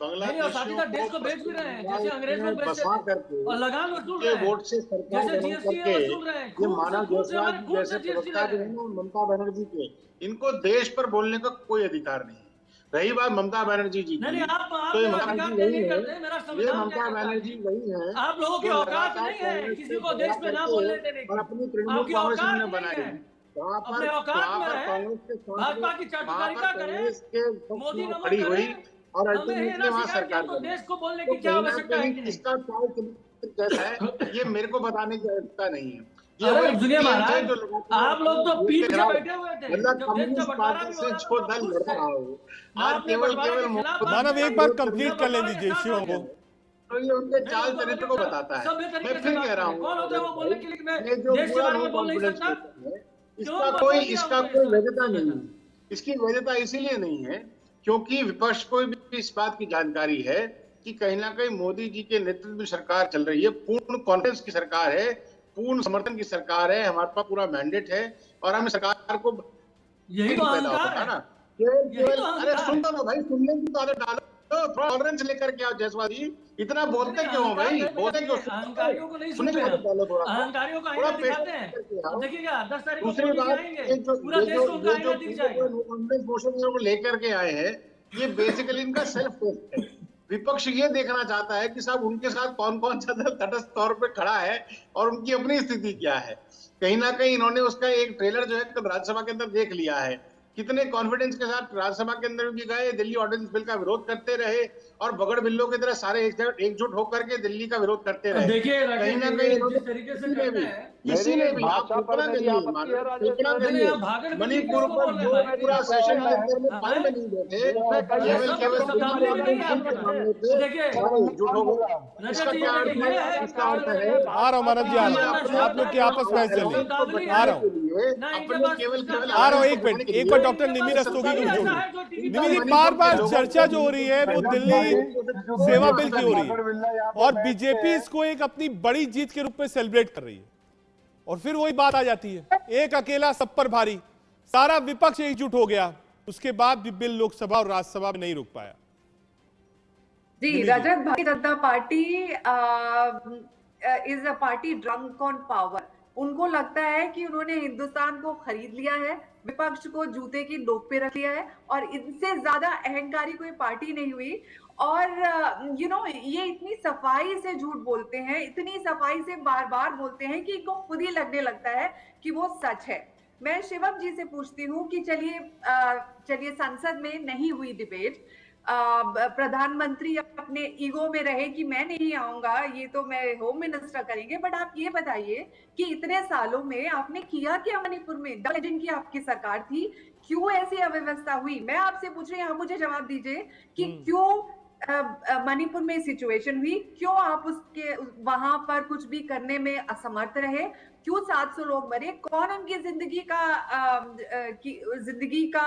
देश को बेच भी रहे हैं, जैसे अंग्रेज लोग बेचते थे और लगान वसूल रहे हैं, वोट से सरकार जैसे जीएसटी वसूल रहे हैं। ये मानव जायसवाल जैसे प्रवक्ता जो है ना ममता बनर्जी के, इनको देश पर बोलने का कोई अधिकार नहीं है। रही बात ममता बनर्जी जी की, तो ये ममता बनर्जी वही है, आप लोगों की औकात नहीं है किसी को देश में ना बोलने देने की, और अपनी तृणमूल कांग्रेस ने बनाई है, अपने औकात में रहे, भाजपा की चाटुकारिता करें, मोदी खड़ी हुई और अल्टीमेटली वहां सरकार को देश को बोलने की क्या आवश्यकता है? इसका कैसा है ये मेरे को बताने की आवश्यकता नहीं है। दुनिया महाराज, आप लोग तो पीठ पे बैठे हुए थे, कम्युनिस्ट पार्टी से जो दल लड़ रहा हो, आज केवल मानव एक बार कंप्लीट कर लें दीजिए शिवम को, तो ये उनके चाल चरित्र को बताता है। मैं फिर कह रहा हूँ, ये जो इसका कोई वैधता नहीं है। इसकी वैधता इसीलिए नहीं है क्योंकि विपक्ष को भी इस बात की जानकारी है कि कहीं ना कहीं मोदी जी के नेतृत्व में सरकार चल रही है, पूर्ण कॉन्फिडेंस की सरकार है, पूर्ण समर्थन की सरकार है, हमारे पास पूरा मैंडेट है और हम सरकार को यही तो अहंकार है ना। अरे सुन दो भाई, सुनने की तो आदत डालो, थोड़ा टॉलरेंस लेकर के आओ जायसवाल जी। इतना बोलते क्यों हो भाई, बोलते क्यों? अहंकारियों को नहीं सुनते, अहंकारियों का आईना दिखाते हैं। देखिएगा 10 तारीख को दूसरी बात, पूरा देश को उनका आईना दिख जाएगा। मोशन लेकर के आए हैं, ये बेसिकली इनका सेल्फ टेस्ट है। विपक्ष ये देखना चाहता है कि साहब उनके साथ कौन कौन सा तटस्थ तौर पे खड़ा है और उनकी अपनी स्थिति क्या है। कहीं ना कहीं इन्होंने उसका एक ट्रेलर जो है राज्यसभा के अंदर देख लिया है, कितने कॉन्फिडेंस के साथ राज्यसभा के अंदर भी गए, दिल्ली ऑर्डिनेंस बिल का विरोध करते रहे और बगड़ बिल्लों की तरह सारे एकजुट होकर के दिल्ली का विरोध करते रहे। देखिए कहीं ना कहीं जिस तरीके से करते हैं, इसीलिए भी आप कल्पना करिए, मणिपुर पर पूरा सेशन पानी में नहीं बैठे, एकजुट हो गए। इसका क्या अर्थ है? इसका अर्थ है आ रहा हूँ मानव जी, आप लोग की आपस में चलिए, आ रहा हूँ आ रहा हूँ, एक बार डॉक्टर निमि रस्तोगी को जोड़िए। निमि जी, बार बार चर्चा जो हो रही है वो दिल्ली सेवा बिल की हो रही है और बीजेपी इसको एक अपनी बड़ी जीत के रूप में सेलिब्रेट कर रही है, और फिर वही बात आ जाती है, एक अकेला सब पर भारी, सारा विपक्ष एकजुट हो गया, उसके बाद भी बिल लोकसभा और राज्यसभा में नहीं रुक पाया। जी रजत, Bharatiya Janata party is a party drunk on power. उनको लगता है कि उन्होंने हिंदुस्तान को खरीद लिया है, विपक्ष को जूते की नोक पे रख लिया है और इनसे ज्यादा अहंकारी कोई पार्टी नहीं हुई। और ये इतनी सफाई से झूठ बोलते हैं, इतनी सफाई से बार बार बोलते हैं कि इनको खुद ही लगने लगता है कि वो सच है। मैं शिवम जी से पूछती हूँ कि चलिए संसद में नहीं हुई डिबेट, प्रधानमंत्री अपने ईगो में रहे कि मैं नहीं आऊंगा, ये तो मैं होम मिनिस्टर करेंगे, बट आप ये बताइए कि इतने सालों में आपने किया क्या मणिपुर में? डबल इंजन की आपकी सरकार थी, क्यों ऐसी अव्यवस्था हुई? मैं आपसे पूछ रही हूँ, आप मुझे जवाब दीजिए कि क्यों मणिपुर में सिचुएशन हुई, क्यों आप उसके वहां पर कुछ भी करने में असमर्थ रहे, क्यों 700 लोग मरे, कौन उनकी जिंदगी का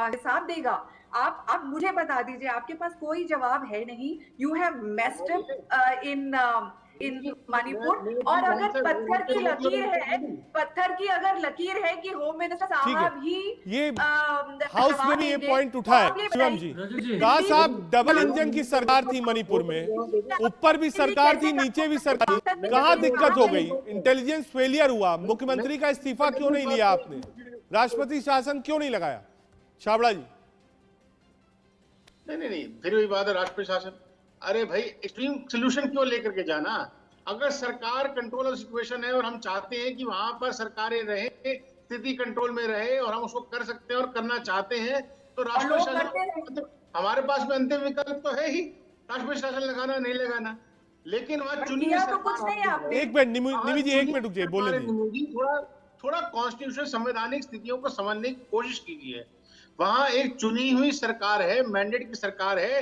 हिसाब देगा? आप मुझे बता दीजिए, आपके पास कोई जवाब है नहीं। You have messed up in Manipur. और अगर पत्थर की लकीर है, पत्थर की अगर लकीर है कि होम मिनिस्टर साहब ही ये हाउस में भी ये पॉइंट उठा है शिवम जी। कहा साहब डबल इंजन की सरकार थी मणिपुर में, ऊपर भी सरकार थी नीचे भी सरकार थी, कहां दिक्कत हो गई? इंटेलिजेंस फेलियर हुआ, मुख्यमंत्री का इस्तीफा क्यों नहीं लिया आपने? राष्ट्रपति शासन क्यों नहीं लगाया? छाबड़ा जी। नहीं, फिर वही बात है राष्ट्रपति शासन। अरे भाई एक्सट्रीम सोल्यूशन क्यों लेकर के जाना? अगर सरकार कंट्रोल ऑफ सिचुएशन है और हम चाहते हैं कि वहां पर सरकारें रहे, स्थिति कंट्रोल में रहे और हम उसको कर सकते हैं और करना चाहते हैं, तो राष्ट्रपति शासन हमारे पास में अंतिम विकल्प तो है ही, राष्ट्रपति शासन लगाना नहीं लगाना। लेकिन वहां चुनी हुई सरकार, एक मिनट निमी जी, एक मिनट रुक जाइए, बोलने दीजिए। थोड़ा कॉन्स्टिट्यूशन संवैधानिक स्थितियों को समझने की कोशिश की है। वहां एक चुनी हुई सरकार है, मैंडेट की सरकार है,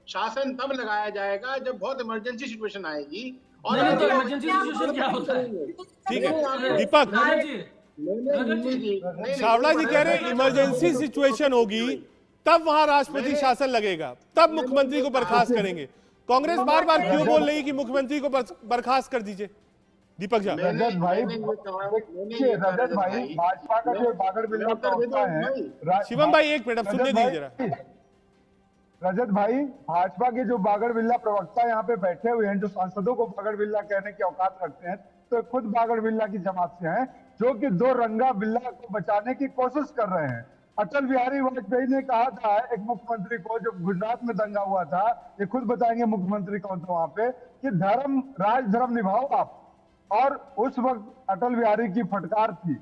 शासन तब लगाया जाएगा जब बहुत इमरजेंसी सिचुएशन आएगी। और इमरजेंसी सिचुएशन क्या होता है? ठीक है दीपक, छावड़ा जी कह रहे हैं इमरजेंसी सिचुएशन होगी तब वहां राष्ट्रपति शासन लगेगा, तब मुख्यमंत्री को बर्खास्त करेंगे। कांग्रेस बार बार क्यों बोल रही है कि मुख्यमंत्री को बर्खास्त कर दीजिए? दीपक जी। रजत भाई भाजपा का जो बागड़ बिल्ला प्रवक्ता है, शिवम भाई एक मिनट अब सुनने दीजिए जरा। रजत भाई, भाजपा के जो बागड़ बिल्ला प्रवक्ता यहाँ पे बैठे हुए हैं, जो सांसदों को बागड़ बिल्ला कहने की औकात रखते हैं, तो खुद बागड़ बिल्ला की जमात से हैं, जो कि दो रंगा बिल्ला को बचाने की कोशिश कर रहे हैं। अटल बिहारी वाजपेयी ने कहा था एक मुख्यमंत्री को, जब गुजरात में दंगा हुआ था, ये खुद बताएंगे मुख्यमंत्री कौन था वहां पे, कि धर्म राजधर्म निभाओ आप। और उस वक्त अटल बिहारी की फटकार थी।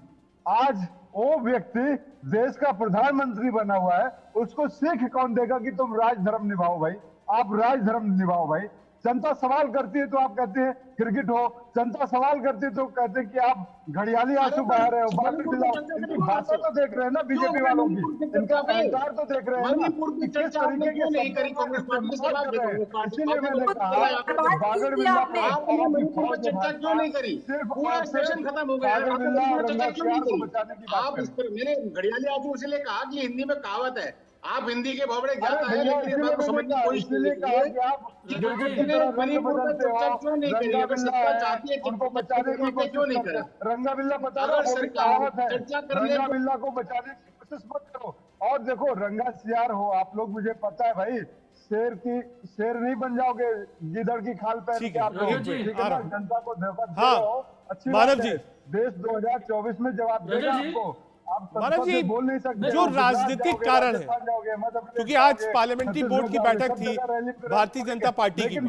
आज वो व्यक्ति देश का प्रधानमंत्री बना हुआ है, उसको सीख कौन देगा कि तुम राजधर्म निभाओ भाई, आप राजधर्म निभाओ भाई। जनता सवाल करती है तो आप कहते हैं क्रिकेट हो, जनता सवाल करती है तो कहते हैं कि आप घड़ियाली आंसू बहा रहे हो। इनकी भाषा तो देख रहे हैं ना बीजेपी वालों की, इनका अहंकार तो देख रहे हैं ना, किस तरीके के नहीं करी कांग्रेस पार्टी। इसीलिए मैंने कहा बागड़ बिल्ला चर्चा क्यों नहीं करी? पूरा सेशन खत्म हो गया, चर्चा क्यों नहीं करी? आप इस पर मैंने घड़ियाली आंसू इसलिए कहा कि हिंदी में कहावत है, आप हिंदी के भोबड़े ज्ञाता है, लेकिन इस बात को समझने की कोशिश नहीं क्यों नहीं करी? अगर सरकार चाहती है उनको बचाने की कोशिश क्यों नहीं करा? रंगा बिल्ला बता रहा है, चर्चा करने रंगा बिल्ला को बचाने की कोशिश मत करो। और देखो रंगा सियार हो आप लोग, मुझे पता है भाई, शेर नहीं बन जाओगे गिदड़ की खाल पहन के। आप जनता को धोखा दे रहे हो। अच्छी बात है, देश 2024 में जवाब देगा आपको। मानव जी, बोल नहीं सकते जो राजनीतिक कारण है, क्योंकि आज पार्लियामेंट्री बोर्ड की बैठक थी भारतीय जनता पार्टी की,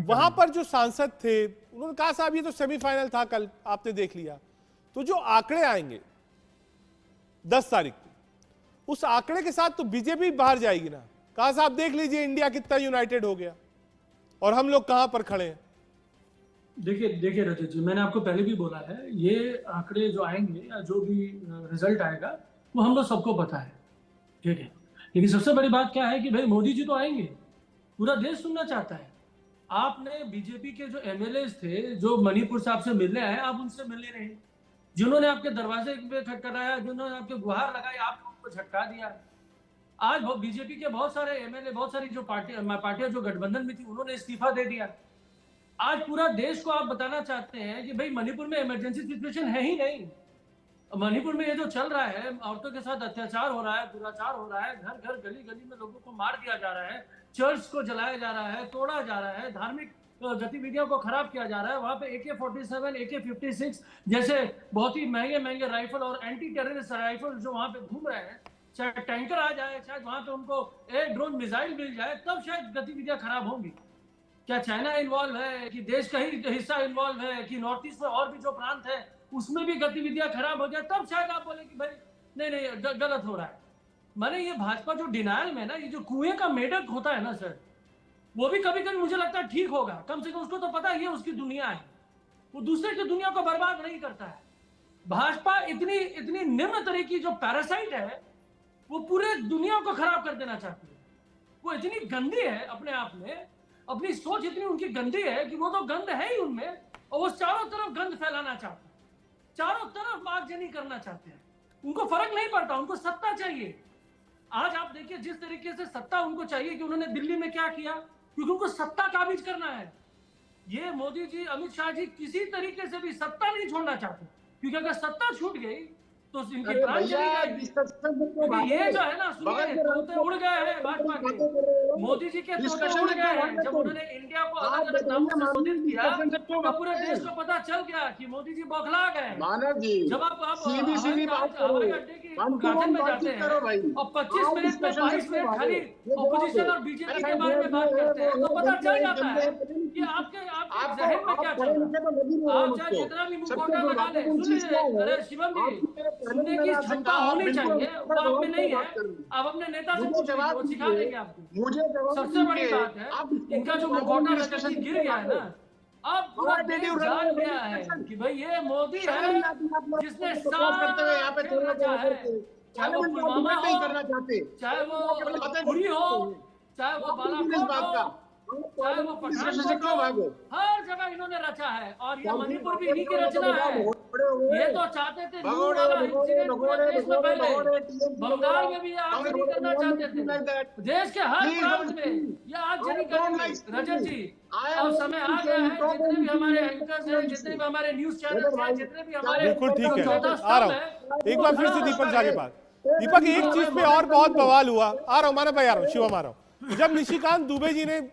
वहां पर जो सांसद थे उन्होंने कहा साहब ये तो सेमीफाइनल था, कल आपने देख लिया, तो जो आंकड़े आएंगे 10 तारीख को, उस आंकड़े के साथ तो बीजेपी बाहर जाएगी ना। कहा साहब देख लीजिए इंडिया कितना यूनाइटेड हो गया और हम लोग कहां पर खड़े हैं। देखिए रजत जी, मैंने आपको पहले भी बोला है, ये आंकड़े जो आएंगे या जो भी रिजल्ट आएगा वो हम लोग सबको पता है, ठीक है। लेकिन सबसे बड़ी बात क्या है कि भाई मोदी जी तो आएंगे, पूरा देश सुनना चाहता है। आपने बीजेपी के जो एमएलए थे जो मणिपुर से आपसे मिलने आए, आप उनसे मिलने रहे, जिन्होंने आपके दरवाजे पे खटखटाया, जिन्होंने आपके गुहार लगाई, आप उनको झटका दिया। आज बीजेपी के बहुत सारे एमएलए, बहुत सारी जो पार्टियां जो गठबंधन में थी, उन्होंने इस्तीफा दे दिया। आज पूरा देश को आप बताना चाहते हैं कि भाई मणिपुर में इमरजेंसी सिचुएशन है ही नहीं। मणिपुर में ये जो चल रहा है, औरतों के साथ अत्याचार हो रहा है, दुराचार हो रहा है, घर घर गली गली में लोगों को मार दिया जा रहा है, चर्च को जलाया जा रहा है, तोड़ा जा रहा है, धार्मिक गतिविधियों को खराब किया जा रहा है। वहां पे AK-47, AK-56 जैसे बहुत ही महंगे राइफल और एंटी टेररिस्ट राइफल जो वहां पे घूम रहे हैं, चाहे टैंकर आ जाए, शायद वहां पे उनको एयर ड्रोन मिसाइल मिल जाए, तब शायद गतिविधियां खराब होंगी। क्या चाइना इन्वॉल्व है कि देश का ही हिस्सा इन्वॉल्व है कि नॉर्थ ईस्ट में और भी जो प्रांत है उसमें भी गतिविधियां खराब हो जाए, तब शायद आप बोले कि भाई नहीं गलत हो रहा है। माने ये भाजपा जो डिनायल में ना, ये जो कुएं का मेढक होता है ना सर, वो भी कभी कभी मुझे लगता है ठीक होगा। कम से कम उसको तो पता है ये उसकी दुनिया है, वो दूसरे की दुनिया को बर्बाद नहीं करता है। भाजपा इतनी निम्न तरह की जो पैरासाइट है, वो पूरे दुनिया को खराब कर देना चाहती है। वो इतनी गंदी है अपने आप में, अपनी सोच इतनी उनकी गंदी है कि वो तो गंद है ही उनमें, और वो चारों तरफ गंद फैलाना चाहते हैं, चारों तरफ आगजनी करना चाहते हैं। उनको फर्क नहीं पड़ता, उनको सत्ता चाहिए। आज आप देखिए जिस तरीके से सत्ता उनको चाहिए, कि उन्होंने दिल्ली में क्या किया, क्योंकि उनको सत्ता काबिज करना है। ये मोदी जी, अमित शाह जी किसी तरीके से भी सत्ता नहीं छोड़ना चाहते, क्योंकि अगर सत्ता छूट गई तो इनकी प्राण चली जाएगी। क्योंकि ये जो है ना, सुनिए, तोते उड़ गए हैं भाजपा के, मोदी जी के तोते उड़ गए हैं। जब उन्होंने इंडिया को अलग अलग नामों से संबोधित किया तो पूरे देश को पता चल गया कि मोदी जी बौखला गए। जब आप हवाई अड्डे की उद्घाटन में जाते हैं और 25 मिनट में 22 मिनट खाली ऑपोजिशन और बीजेपी के बारे में बात करते हैं तो पता चल जाता है कि आपके जहन में क्या चल रहा है। आप चाहे जितना भी मुखौटा लगा लें, सुनिए, अरे शिवम जी, सुनने की क्षमता होनी चाहिए, वो आप में नहीं है। आप अपने नेता से पूछिए, वो सिखा देंगे आपको। सबसे बड़ी बात है, इनका जो मुखौटा रजत गिर गया है ना, अब पूरा देश जान गया है कि भाई ये मोदी है जिसने साफ रखा है। चाहे वो पुलवामा हो, चाहे वो पुरी हो, चाहे वो बालाकोट हो, चाहे वो पठानकोट हो, हर जगह इन्होंने रचा है। और ये मणिपुर भी इन्हीं की रचना है। ये तो चाहते थे न्यू वाला इंसिडेंट पूरे देश में फैले, बंगाल में भी ये आगजनी करना चाहते थे, देश के हर प्रांत में ये आगजनी करेंगे। रजत जी, अब समय आ गया है, जितने भी हमारे एंकर्स हैं, जितने भी हमारे न्यूज चैनल हैं, जितने भी हमारे, बिल्कुल ठीक है, आ रहा हूँ एक बार फिर से दीपक झा के पास। दीपक, एक चीज पे और बहुत बवाल हुआ, आ रहा हूँ माना भाई, आ रहा हूँ, शिवम आ रहा हूँ। जब निशिकांत दुबे जी ने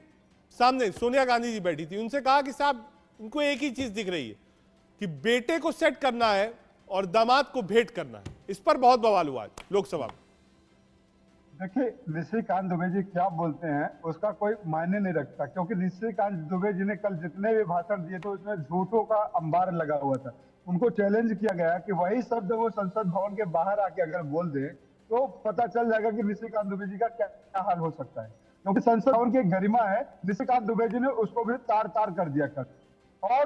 सामने सोनिया गांधी जी बैठी थी, उनसे कहा कि साहब उनको एक ही चीज दिख रही है कि बेटे को सेट करना है और दामाद को भेंट करना है। इस पर बहुत बवाल हुआ लोकसभा में। देखिए, निशिकांत दुबे जी क्या बोलते हैं उसका कोई मायने नहीं रखता, क्योंकि निशिकांत दुबे जी ने कल जितने भी भाषण दिए थे उसमें झूठों का अंबार लगा हुआ था। उनको चैलेंज किया गया कि वही शब्द वो संसद भवन के बाहर आके अगर बोल दे तो पता चल जाएगा कि निशिकांत दुबे जी का क्या हाल हो सकता है, क्योंकि संसद भवन की गरिमा है। निशिकांत दुबे जी ने उसको भी तार तार कर दिया कर। और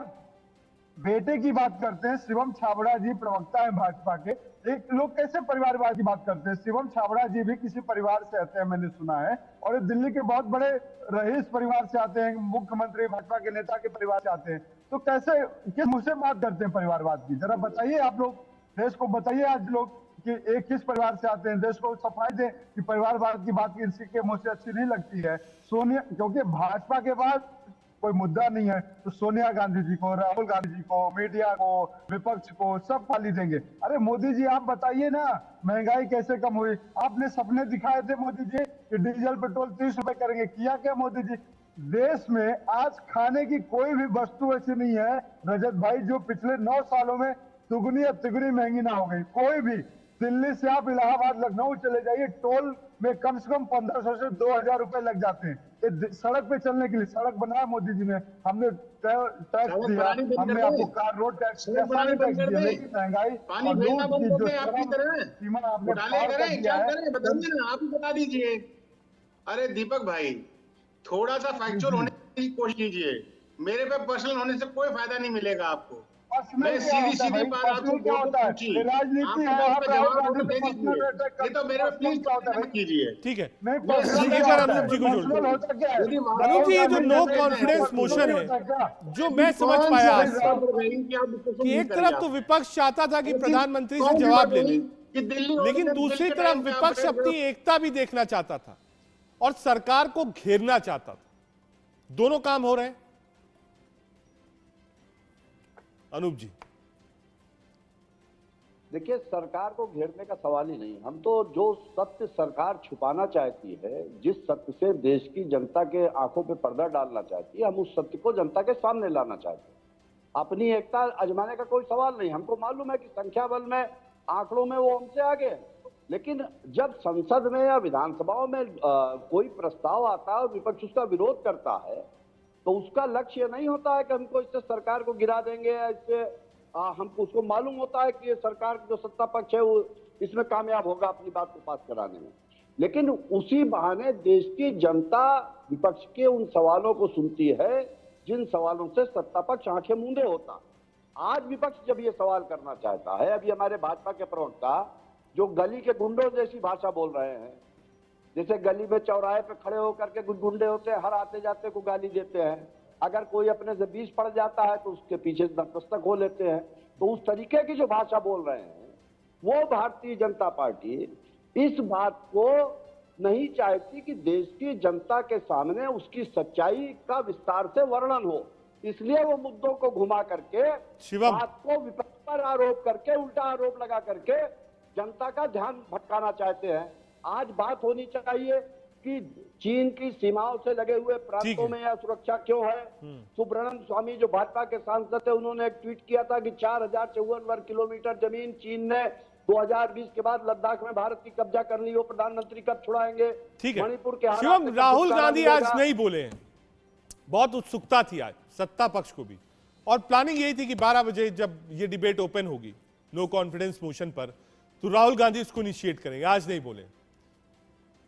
बेटे की बात करते हैं, शिवम छाबड़ा जी प्रवक्ता है भाजपा के, एक लोग कैसे परिवारवाद की बात करते हैं। शिवम छाबड़ा जी भी किसी परिवार से आते हैं, मैंने सुना है, और ये दिल्ली के बहुत बड़े रईस परिवार से आते हैं, मुख्यमंत्री भाजपा के नेता के परिवार से आते हैं। तो कैसे, किस मुंह से बात करते हैं परिवारवाद की? जरा बताइए, आप लोग देश को बताइए आज लोग कि एक किस परिवार से आते हैं, देश को सफाई दें कि परिवारवाद की बात किसी के मुंह से अच्छी नहीं लगती है। सोनिया, क्योंकि भाजपा के बाद कोई मुद्दा नहीं है तो सोनिया गांधी जी को, राहुल गांधी जी को, मीडिया को, विपक्ष को सब गाली देंगे। अरे मोदी जी आप बताइए ना, महंगाई कैसे कम हुई? आपने सपने दिखाए थे मोदी जी कि डीजल पेट्रोल 30 रुपए करेंगे, किया क्या मोदी जी? देश में आज खाने की कोई भी वस्तु ऐसी नहीं है रजत भाई जो पिछले 9 सालों में दुगनी या तिगुनी महंगी ना हो गई। कोई भी, दिल्ली से आप इलाहाबाद लखनऊ चले जाइए, टोल में कम से कम 1500 से 2000 रुपए लग जाते हैं। सड़क पे चलने के लिए सड़क बनाया मोदी जी ने, हमने टैक्स दिया, हमने आपको कार रोड टैक्स दिया, सारे टैक्स दिए, लेकिन महंगाई पानी भेजना बंद कर दें, आप की तरह सीमा आपने घोटाले करें, क्या करें बताइए ना, आप ही बता दीजिए। अरे दीपक भाई, थोड़ा सा फैक्चुअल होने की कोशिश कीजिए। मेरे पे पर्सनल होने से कोई फायदा नहीं मिलेगा आपको। मैं सीधी सीधी बात आपसे पूछी, राजनीति है, तो मेरे पे प्लीज कीजिए। ठीक है, एक बार अनूप जी को जोड़, अनूप जी ये जो नो कॉन्फिडेंस मोशन है, जो मैं समझ पाया आज कि एक तरफ तो विपक्ष चाहता था कि प्रधानमंत्री से जवाब ले ले, लेकिन दूसरी तरफ विपक्ष अपनी एकता भी देखना चाहता था और सरकार को घेरना चाहता था। दोनों काम हो रहे हैं। अनूप जी देखिए, सरकार को घेरने का सवाल ही नहीं। हम तो जो सत्य सरकार छुपाना चाहती है, जिस सत्य से देश की जनता के आंखों पे पर्दा डालना चाहती है, हम उस सत्य को जनता के सामने लाना चाहते हैं। अपनी एकता आजमाने का कोई सवाल नहीं। हमको मालूम है कि संख्या बल में, आंकड़ों में वो हमसे आगे है, लेकिन जब संसद में या विधानसभाओं में कोई प्रस्ताव आता है और विपक्ष उसका विरोध करता है तो उसका लक्ष्य नहीं होता है कि हमको इससे सरकार को गिरा देंगे, इससे हमको उसको मालूम होता है कि ये सरकार जो सत्ता पक्ष है वो इसमें कामयाब होगा अपनी बात को पास कराने में। लेकिन उसी बहाने देश की जनता विपक्ष के उन सवालों को सुनती है जिन सवालों से सत्ता पक्ष आंखें मूंदे होता। आज विपक्ष जब ये सवाल करना चाहता है, अभी हमारे भाजपा के प्रवक्ता जो गली के गुंडों जैसी भाषा बोल रहे हैं, जैसे गली में चौराहे पे खड़े होकर के कुछ गुंडे होते हैं, हर आते जाते को गाली देते हैं, अगर कोई अपने से बीच पड़ जाता है तो उसके पीछे दस्तक हो लेते हैं, तो उस तरीके की जो भाषा बोल रहे हैं वो भारतीय जनता पार्टी इस बात को नहीं चाहती कि देश की जनता के सामने उसकी सच्चाई का विस्तार से वर्णन हो। इसलिए वो मुद्दों को घुमा करके शिवम। बात को विपक्ष पर आरोप करके, उल्टा आरोप लगा करके जनता का ध्यान भटकाना चाहते हैं। आज बात होनी चाहिए कि चीन की सीमाओं से लगे हुए प्रांतों में यह सुरक्षा क्यों है। सुब्रमण्यम स्वामी जो भाजपा के सांसद थे, उन्होंने एक ट्वीट किया था कि 4054 वर्ग किलोमीटर जमीन चीन ने 2020 के बाद लद्दाख में भारत की कब्जा कर ली, वो प्रधानमंत्री कब छुड़ाएंगे। ठीक है मणिपुर के हालात शिवम, में राहुल छुटकारा गांधी आज मिलेगा। नहीं बोले हैं, बहुत उत्सुकता थी आज सत्ता पक्ष को भी, और प्लानिंग यही थी कि 12 बजे जब ये डिबेट ओपन होगी नो कॉन्फिडेंस मोशन पर, तो राहुल गांधी इसको इनिशिएट करेंगे। आज नहीं बोले,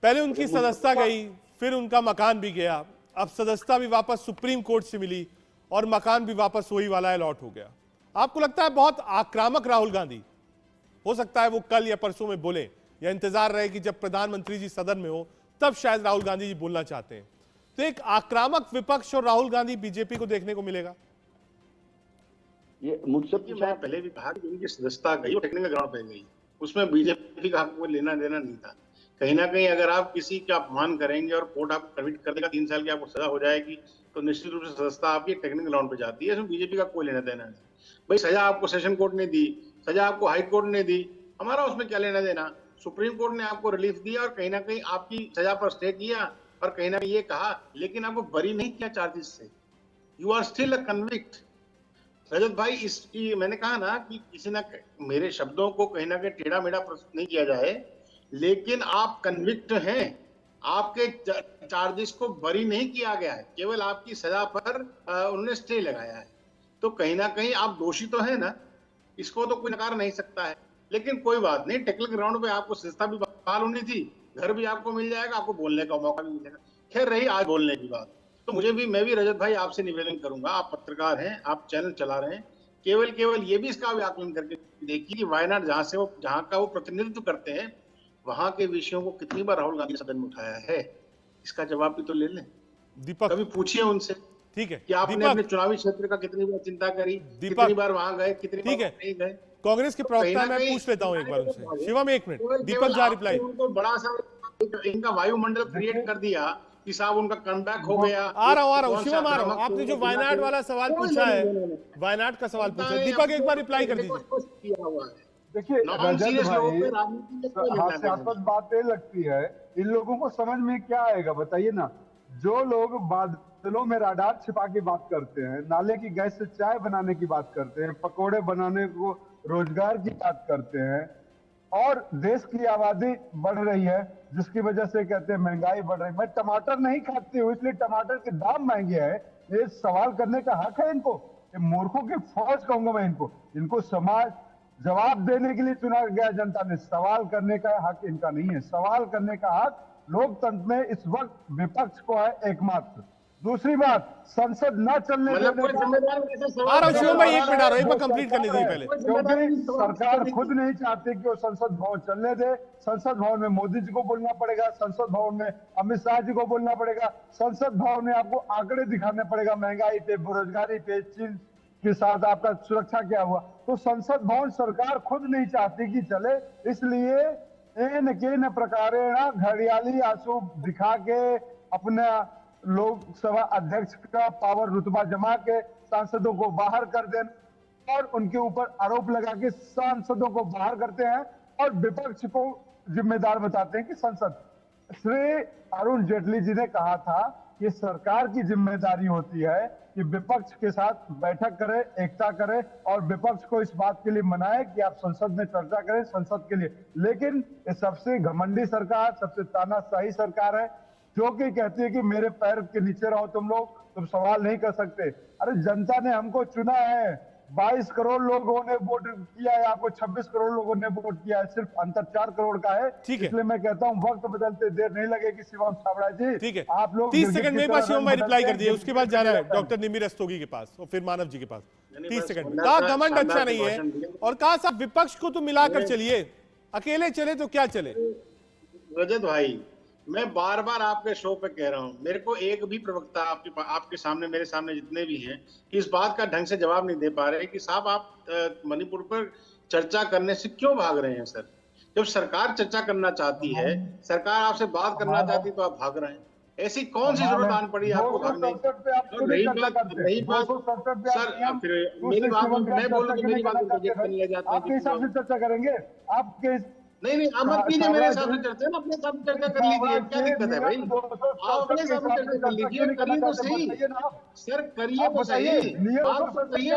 पहले उनकी सदस्यता गई, फिर उनका मकान भी गया, अब सदस्यता भी वापस सुप्रीम कोर्ट से मिली और मकान भी वापस वही वाला अलॉट हो गया। आपको लगता है बहुत आक्रामक राहुल गांधी हो सकता है वो कल या परसों में बोले, या इंतजार रहे कि जब प्रधानमंत्री जी सदन में हो तब शायद राहुल गांधी जी बोलना चाहते हैं? तो एक आक्रामक विपक्ष और राहुल गांधी बीजेपी को देखने को मिलेगा। ये मुझसे मैं पहले भी कहा कि उनकी सदस्यता गई, वो टेक्निकल ग्राउंड पे गई, उसमें बीजेपी का कोई लेना देना नहीं था। कहीं ना कहीं अगर आप किसी का अपमान करेंगे और कोर्ट आपको कन्विक्ट कर देगा, 3 साल की आपको सजा हो जाएगी, तो निश्चित रूप से सदस्यता आपकी टेक्निकल ग्राउंड पे जाती है। इसमें बीजेपी का कोई लेना देना नहीं। भाई सजा आपको सेशन कोर्ट ने दी, सजा आपको हाई कोर्ट ने दी, हमारा उसमें क्या लेना देना। सुप्रीम कोर्ट ने आपको रिलीफ दिया और कहीं ना कहीं आपकी सजा पर स्टे किया और कहीं ना कहीं ये कहा, लेकिन आपको बरी नहीं किया चार्जेस से। You are still a convict. Rajat भाई, इसकी मैंने कहा ना कि किसी ना मेरे शब्दों को कहीं ना कहीं टेढ़ा मेढ़ा प्रस्तुत नहीं किया जाए, लेकिन आप कन्विक्ट हैं, आपके चार्जेस को बरी नहीं किया गया है, केवल आपकी सजा पर उन्होंने स्टे लगाया है। तो कहीं ना कहीं आप दोषी तो है ना, इसको तो कोई नकार नहीं सकता है। लेकिन कोई बात नहीं, टेक्निकल ग्राउंड पे आपको सदस्यता भी बहाल होनी थी, घर भी आपको मिल जाएगा, आपको बोलने का मौका भी मिलेगा। खैर रही आज बोलने की बात, तो मैं भी रजत भाई आपसे निवेदन करूंगा, आप पत्रकार हैं, आप चैनल चला रहे हैं, केवल ये भी इसका भी आकलन करके देखिए कि वायनाड जहां का वो प्रतिनिधित्व करते हैं, वहां के विषयों को कितनी बार राहुल गांधी सदन में उठाया है, इसका जवाब भी तो ले लें। दीपक, कभी पूछिए उनसे, ठीक है, कि आपने अपने चुनावी क्षेत्र का कितनी बार चिंता करी, कितनी बार वहां गए, कितनी बार नहीं गए। कांग्रेस के प्रवक्ता मैं पूछ लेता हूं एक बार उनसे। शिवम एक मिनट, दीपक जा रिप्लाई। उनको बड़ा सा इनका वायुमंडल क्रिएट कर दिया कि साहब उनका कमबैक हो गया। आ रहा हूं शिवम, आ रहा हूं। आपने जो वायनाड वाला सवाल पूछा है, वायनाड का सवाल पूछा है, दीपक एक बार रिप्लाई कर दीजिए। देखिए रजत भाई, हास्यास्पद बात ये लगती है, इन लोगों को समझ में क्या आएगा बताइए ना। जो लोग बादलों में राडार छिपा के बात करते हैं, नाले की गैस से चाय बनाने की बात करते हैं, पकोड़े बनाने को रोजगार की बात करते हैं, और देश की आबादी बढ़ रही है जिसकी वजह से कहते हैं महंगाई बढ़ रही है। मैं टमाटर नहीं खाती हूँ इसलिए टमाटर के दाम महंगे हैं, ये सवाल करने का हक है इनको। ये मूर्खों की फौज कहूंगा मैं इनको समाज जवाब देने के लिए चुना गया जनता ने, सवाल करने का हक इनका नहीं है। सवाल करने का हक लोकतंत्र में इस वक्त विपक्ष को है एकमात्र। दूसरी बात, संसद न चलने देने का, शिवम भाई एक मिनट आ रहा है, एक बार कंप्लीट करने दीजिए पहले। क्योंकि सरकार खुद नहीं चाहती कि वो संसद भवन चलने दे। संसद भवन में मोदी जी को बोलना पड़ेगा, संसद भवन में अमित शाह जी को बोलना पड़ेगा, संसद भवन में आपको आंकड़े दिखाने पड़ेगा महंगाई पे, बेरोजगारी पे, चीन के साथ आपका सुरक्षा क्या हुआ। तो संसद भवन सरकार खुद नहीं चाहती कि चले, इसलिए एन के न प्रकारेण घड़ियाली आंसू दिखा के अपना लोकसभा अध्यक्ष का पावर रुतबा जमा के सांसदों को बाहर कर देना और उनके ऊपर आरोप लगा के सांसदों को बाहर करते हैं और विपक्ष को जिम्मेदार बताते हैं कि संसद। श्री अरुण जेटली जी ने कहा था कि सरकार की जिम्मेदारी होती है कि विपक्ष के साथ बैठक करे, एकता करे और विपक्ष को इस बात के लिए मनाए कि आप संसद में चर्चा करें संसद के लिए। लेकिन ये सबसे घमंडी सरकार, सबसे तानाशाही सरकार है जो कि कहती है कि मेरे पैर के नीचे रहो तुम लोग, तुम सवाल नहीं कर सकते। अरे जनता ने हमको चुना है, 22 करोड़ लोगों ने वोट किया है, आपको 26 करोड़ लोगों ने वोट किया है, सिर्फ अंतर 4 करोड़ का है। इसलिए मैं कहता हूं वक्त बदलते देर नहीं लगेगी। शिवम छाबड़ा जी, ठीक है, आप लोग 30 सेकंड में एक बार शिवम भाई रिप्लाई कर दिए, उसके बाद जाना है डॉक्टर निमिर रस्तोगी के पास और फिर मानव जी के पास। 30 सेकंड। कहा घमंड अच्छा नहीं है और कहा साहब विपक्ष को तो मिलाकर चलिए, अकेले चले तो क्या चले। रजत भाई, मैं बार बार आपके शो पे कह रहा हूं, मेरे को एक भी प्रवक्ता आपके सामने, मेरे सामने जितने भी हैं, इस बात का ढंग से जवाब नहीं दे पा रहे कि साहब आप मणिपुर पर चर्चा करने से क्यों भाग रहे हैं। सर, जब सरकार चर्चा करना चाहती है, सरकार आपसे बात करना चाहती है, तो आप भाग रहे हैं। ऐसी कौन सी जरूरत आन पड़ी आपको भागने की? 267 पे आप और क्यों रही नहीं चर्चा बात करते? 267 पे आप सर, नियम फिर मेरी बात 267 मैं बोलूं तो मेरी बात को करना प्रोजेक्ट चाहते में ले हैं। जाते हैं। आपके हिसाब से चर्चा करेंगे? आपके नहीं आप मत कीजिए मेरे हिसाब से चर्चा, ना अपने हिसाब से चर्चा कर लीजिए, क्या दिक्कत है भाई? आप अपने हिसाब से चर्चा कर लीजिए, करिए तो सही सर, करिए तो सही, बात तो करिए,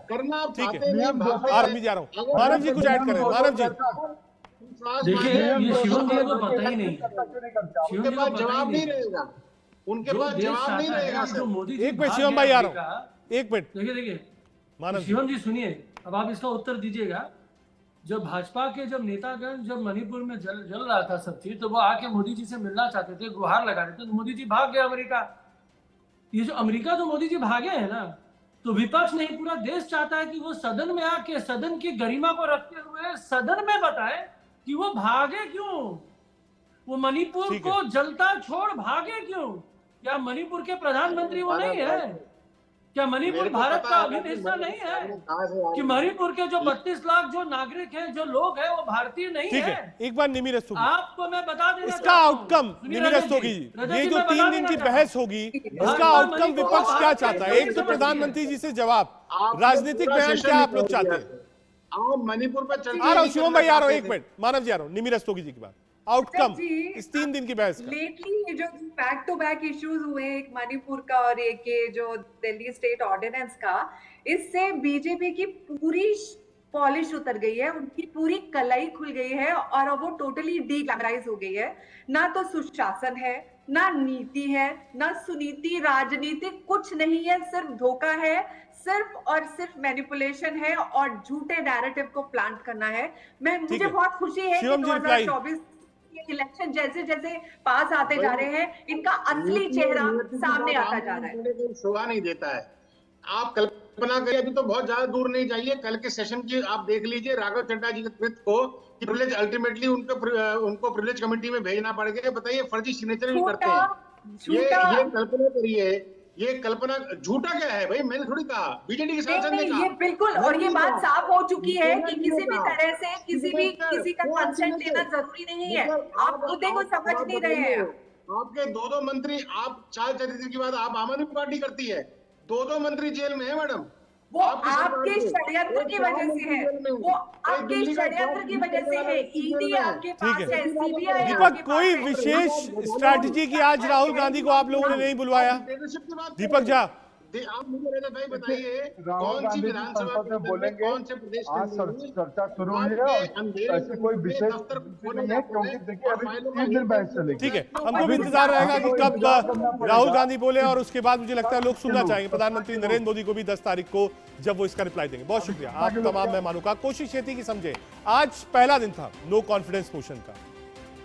करना आप चाहते हैं नहीं, भागते आर मैं जा रहा हूँ, मानव जी कुछ ऐड करें। मानव जी देखिए, ये शिवम जी को पता ही नहीं, उनके पास जवाब नहीं रहेगा, उनके पास जवाब नहीं रहेगा सर। एक मिनट शिवम भाई आ रहा हूँ, एक मिनट। देखिए मानव शिवम जी सुनिए, अब आप इसका उत्तर दीजिएगा। जब भाजपा के नेतागण जब मणिपुर में जल रहा था सब चीज, तो वो आके मोदी जी से मिलना चाहते थे, गुहार लगा रहे थे, तो मोदी जी भाग गए अमेरिका। ये जो अमेरिका जो मोदी जी भागे हैं ना, तो विपक्ष नहीं पूरा देश चाहता है कि वो सदन में आके सदन की गरिमा को रखते हुए सदन में बताए कि वो भागे क्यों, वो मणिपुर को जलता छोड़ भागे क्यों। क्या मणिपुर के प्रधानमंत्री वो नहीं है? क्या मणिपुर भारत का अभिन्न हिस्सा नहीं है? कि मणिपुर के जो 32 लाख जो नागरिक हैं, जो लोग हैं, वो भारतीय नहीं है? ठीक है, एक बार निमि रस्तोगी, आपको मैं बता देना इसका आउटकम निमि रस्तोगी जी, ये जो 3 दिन की बहस होगी, इसका आउटकम विपक्ष क्या चाहता है? एक तो प्रधानमंत्री जी से जवाब, राजनीतिक बयान क्या आप लोग चाहते हैं? आप मणिपुर पर चर्चा आ रहा हूँ शिवम भाई, आ रहा हूँ, एक मिनट। मानव जी आ रहा हूँ, निमि रस्तोगी जी की बात, आउटकम इस 3 दिन की बहस का। लेटली ये जो बैक टू बैक इश्यूज हुए, एक मणिपुर का और एक ये जो दिल्ली स्टेट ऑर्डिनेंस का, इससे बीजेपी की पूरी पॉलिश उतर गई है, उनकी पूरी कलाई खुल गई है और अब वो टोटली डीग्लैमराइज हो गई है। ना तो सुशासन है, ना नीति है, ना सुनीति, राजनीति कुछ नहीं है, सिर्फ धोखा है, सिर्फ और सिर्फ मैनिपुलेशन है और झूठे नैरेटिव को प्लांट करना है। मुझे बहुत खुशी है कि 2024 इलेक्शन जैसे जैसे पास आते जा रहे हैं, इनका असली चेहरा सामने आता जा रहा है। शोभा नहीं देता है। आप कल्पना करिए, अभी तो बहुत ज्यादा दूर नहीं जाइए, कल के सेशन की आप देख लीजिए, राघव चड्ढा जी के ट्वीट को कि प्रिविलेज अल्टीमेटली उनको प्रिविलेज कमेटी में भेजना पड़ गया। बताइए, फर्जी सिग्नेचर भी करते हैं। ये कल्पना करिए, ये कल्पना झूठा क्या है भाई? मैंने थोड़ी कहा, बीजेडी के सांसद ने कहा। ये बिल्कुल, और ये बात साफ हो चुकी है कि किसी भी तरह से किसी का कंसेंट लेना जरूरी नहीं है। आप मुद्दे को समझ नहीं रहे हैं। आपके 2 मंत्री, आप 4 चरित्र की बात आप आम आदमी पार्टी करती है, 2 मंत्री जेल में है मैडम। वो आपके षड्यंत्र की वजह से है, वो आपके षड्यंत्र की वजह से है। ईडी आपके पास है, सीबीआई। दीपक, कोई विशेष स्ट्रैटेजी की आज राहुल गांधी को आप लोगों ने नहीं बुलवाया? दीपक झा, आप मुझे रजत भाई बताइए, राहुल कौन सी गांधी विधानसभा में बोलेंगे, कौन से प्रदेश आज चर्चा शुरू हुई है और ऐसी कोई विशेष नहीं है, क्योंकि देखिए अभी 3 दिन बहस चलेगी। ठीक है, हमको भी इंतजार रहेगा कि कब राहुल गांधी बोले, और उसके बाद मुझे लगता है लोग सुनना चाहेंगे प्रधानमंत्री नरेंद्र मोदी को भी 10 तारीख को, जब वो इसका रिप्लाई देंगे। बहुत शुक्रिया आप तमाम मेहमानों का। कोशिश ये थी कि समझे, आज पहला दिन था नो कॉन्फिडेंस मोशन का,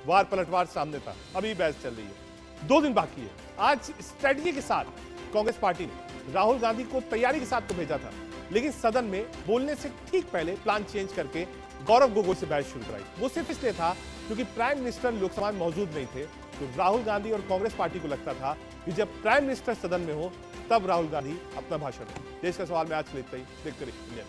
वार पलटवार सामने था, अभी बहस चल रही है, 2 दिन बाकी है। आज स्ट्रेटजी के साथ कांग्रेस पार्टी ने राहुल गांधी को तैयारी के साथ तो भेजा था, लेकिन सदन में बोलने से ठीक पहले प्लान चेंज करके गौरव गोगोई से बहस शुरू कराई। वो सिर्फ इसलिए था क्योंकि प्राइम मिनिस्टर लोकसभा में मौजूद नहीं थे, तो राहुल गांधी और कांग्रेस पार्टी को लगता था कि जब प्राइम मिनिस्टर सदन में हो तब राहुल गांधी अपना भाषण दें। देश का सवाल में आज के लिए इतना ही। देखते रहिए इंडिया।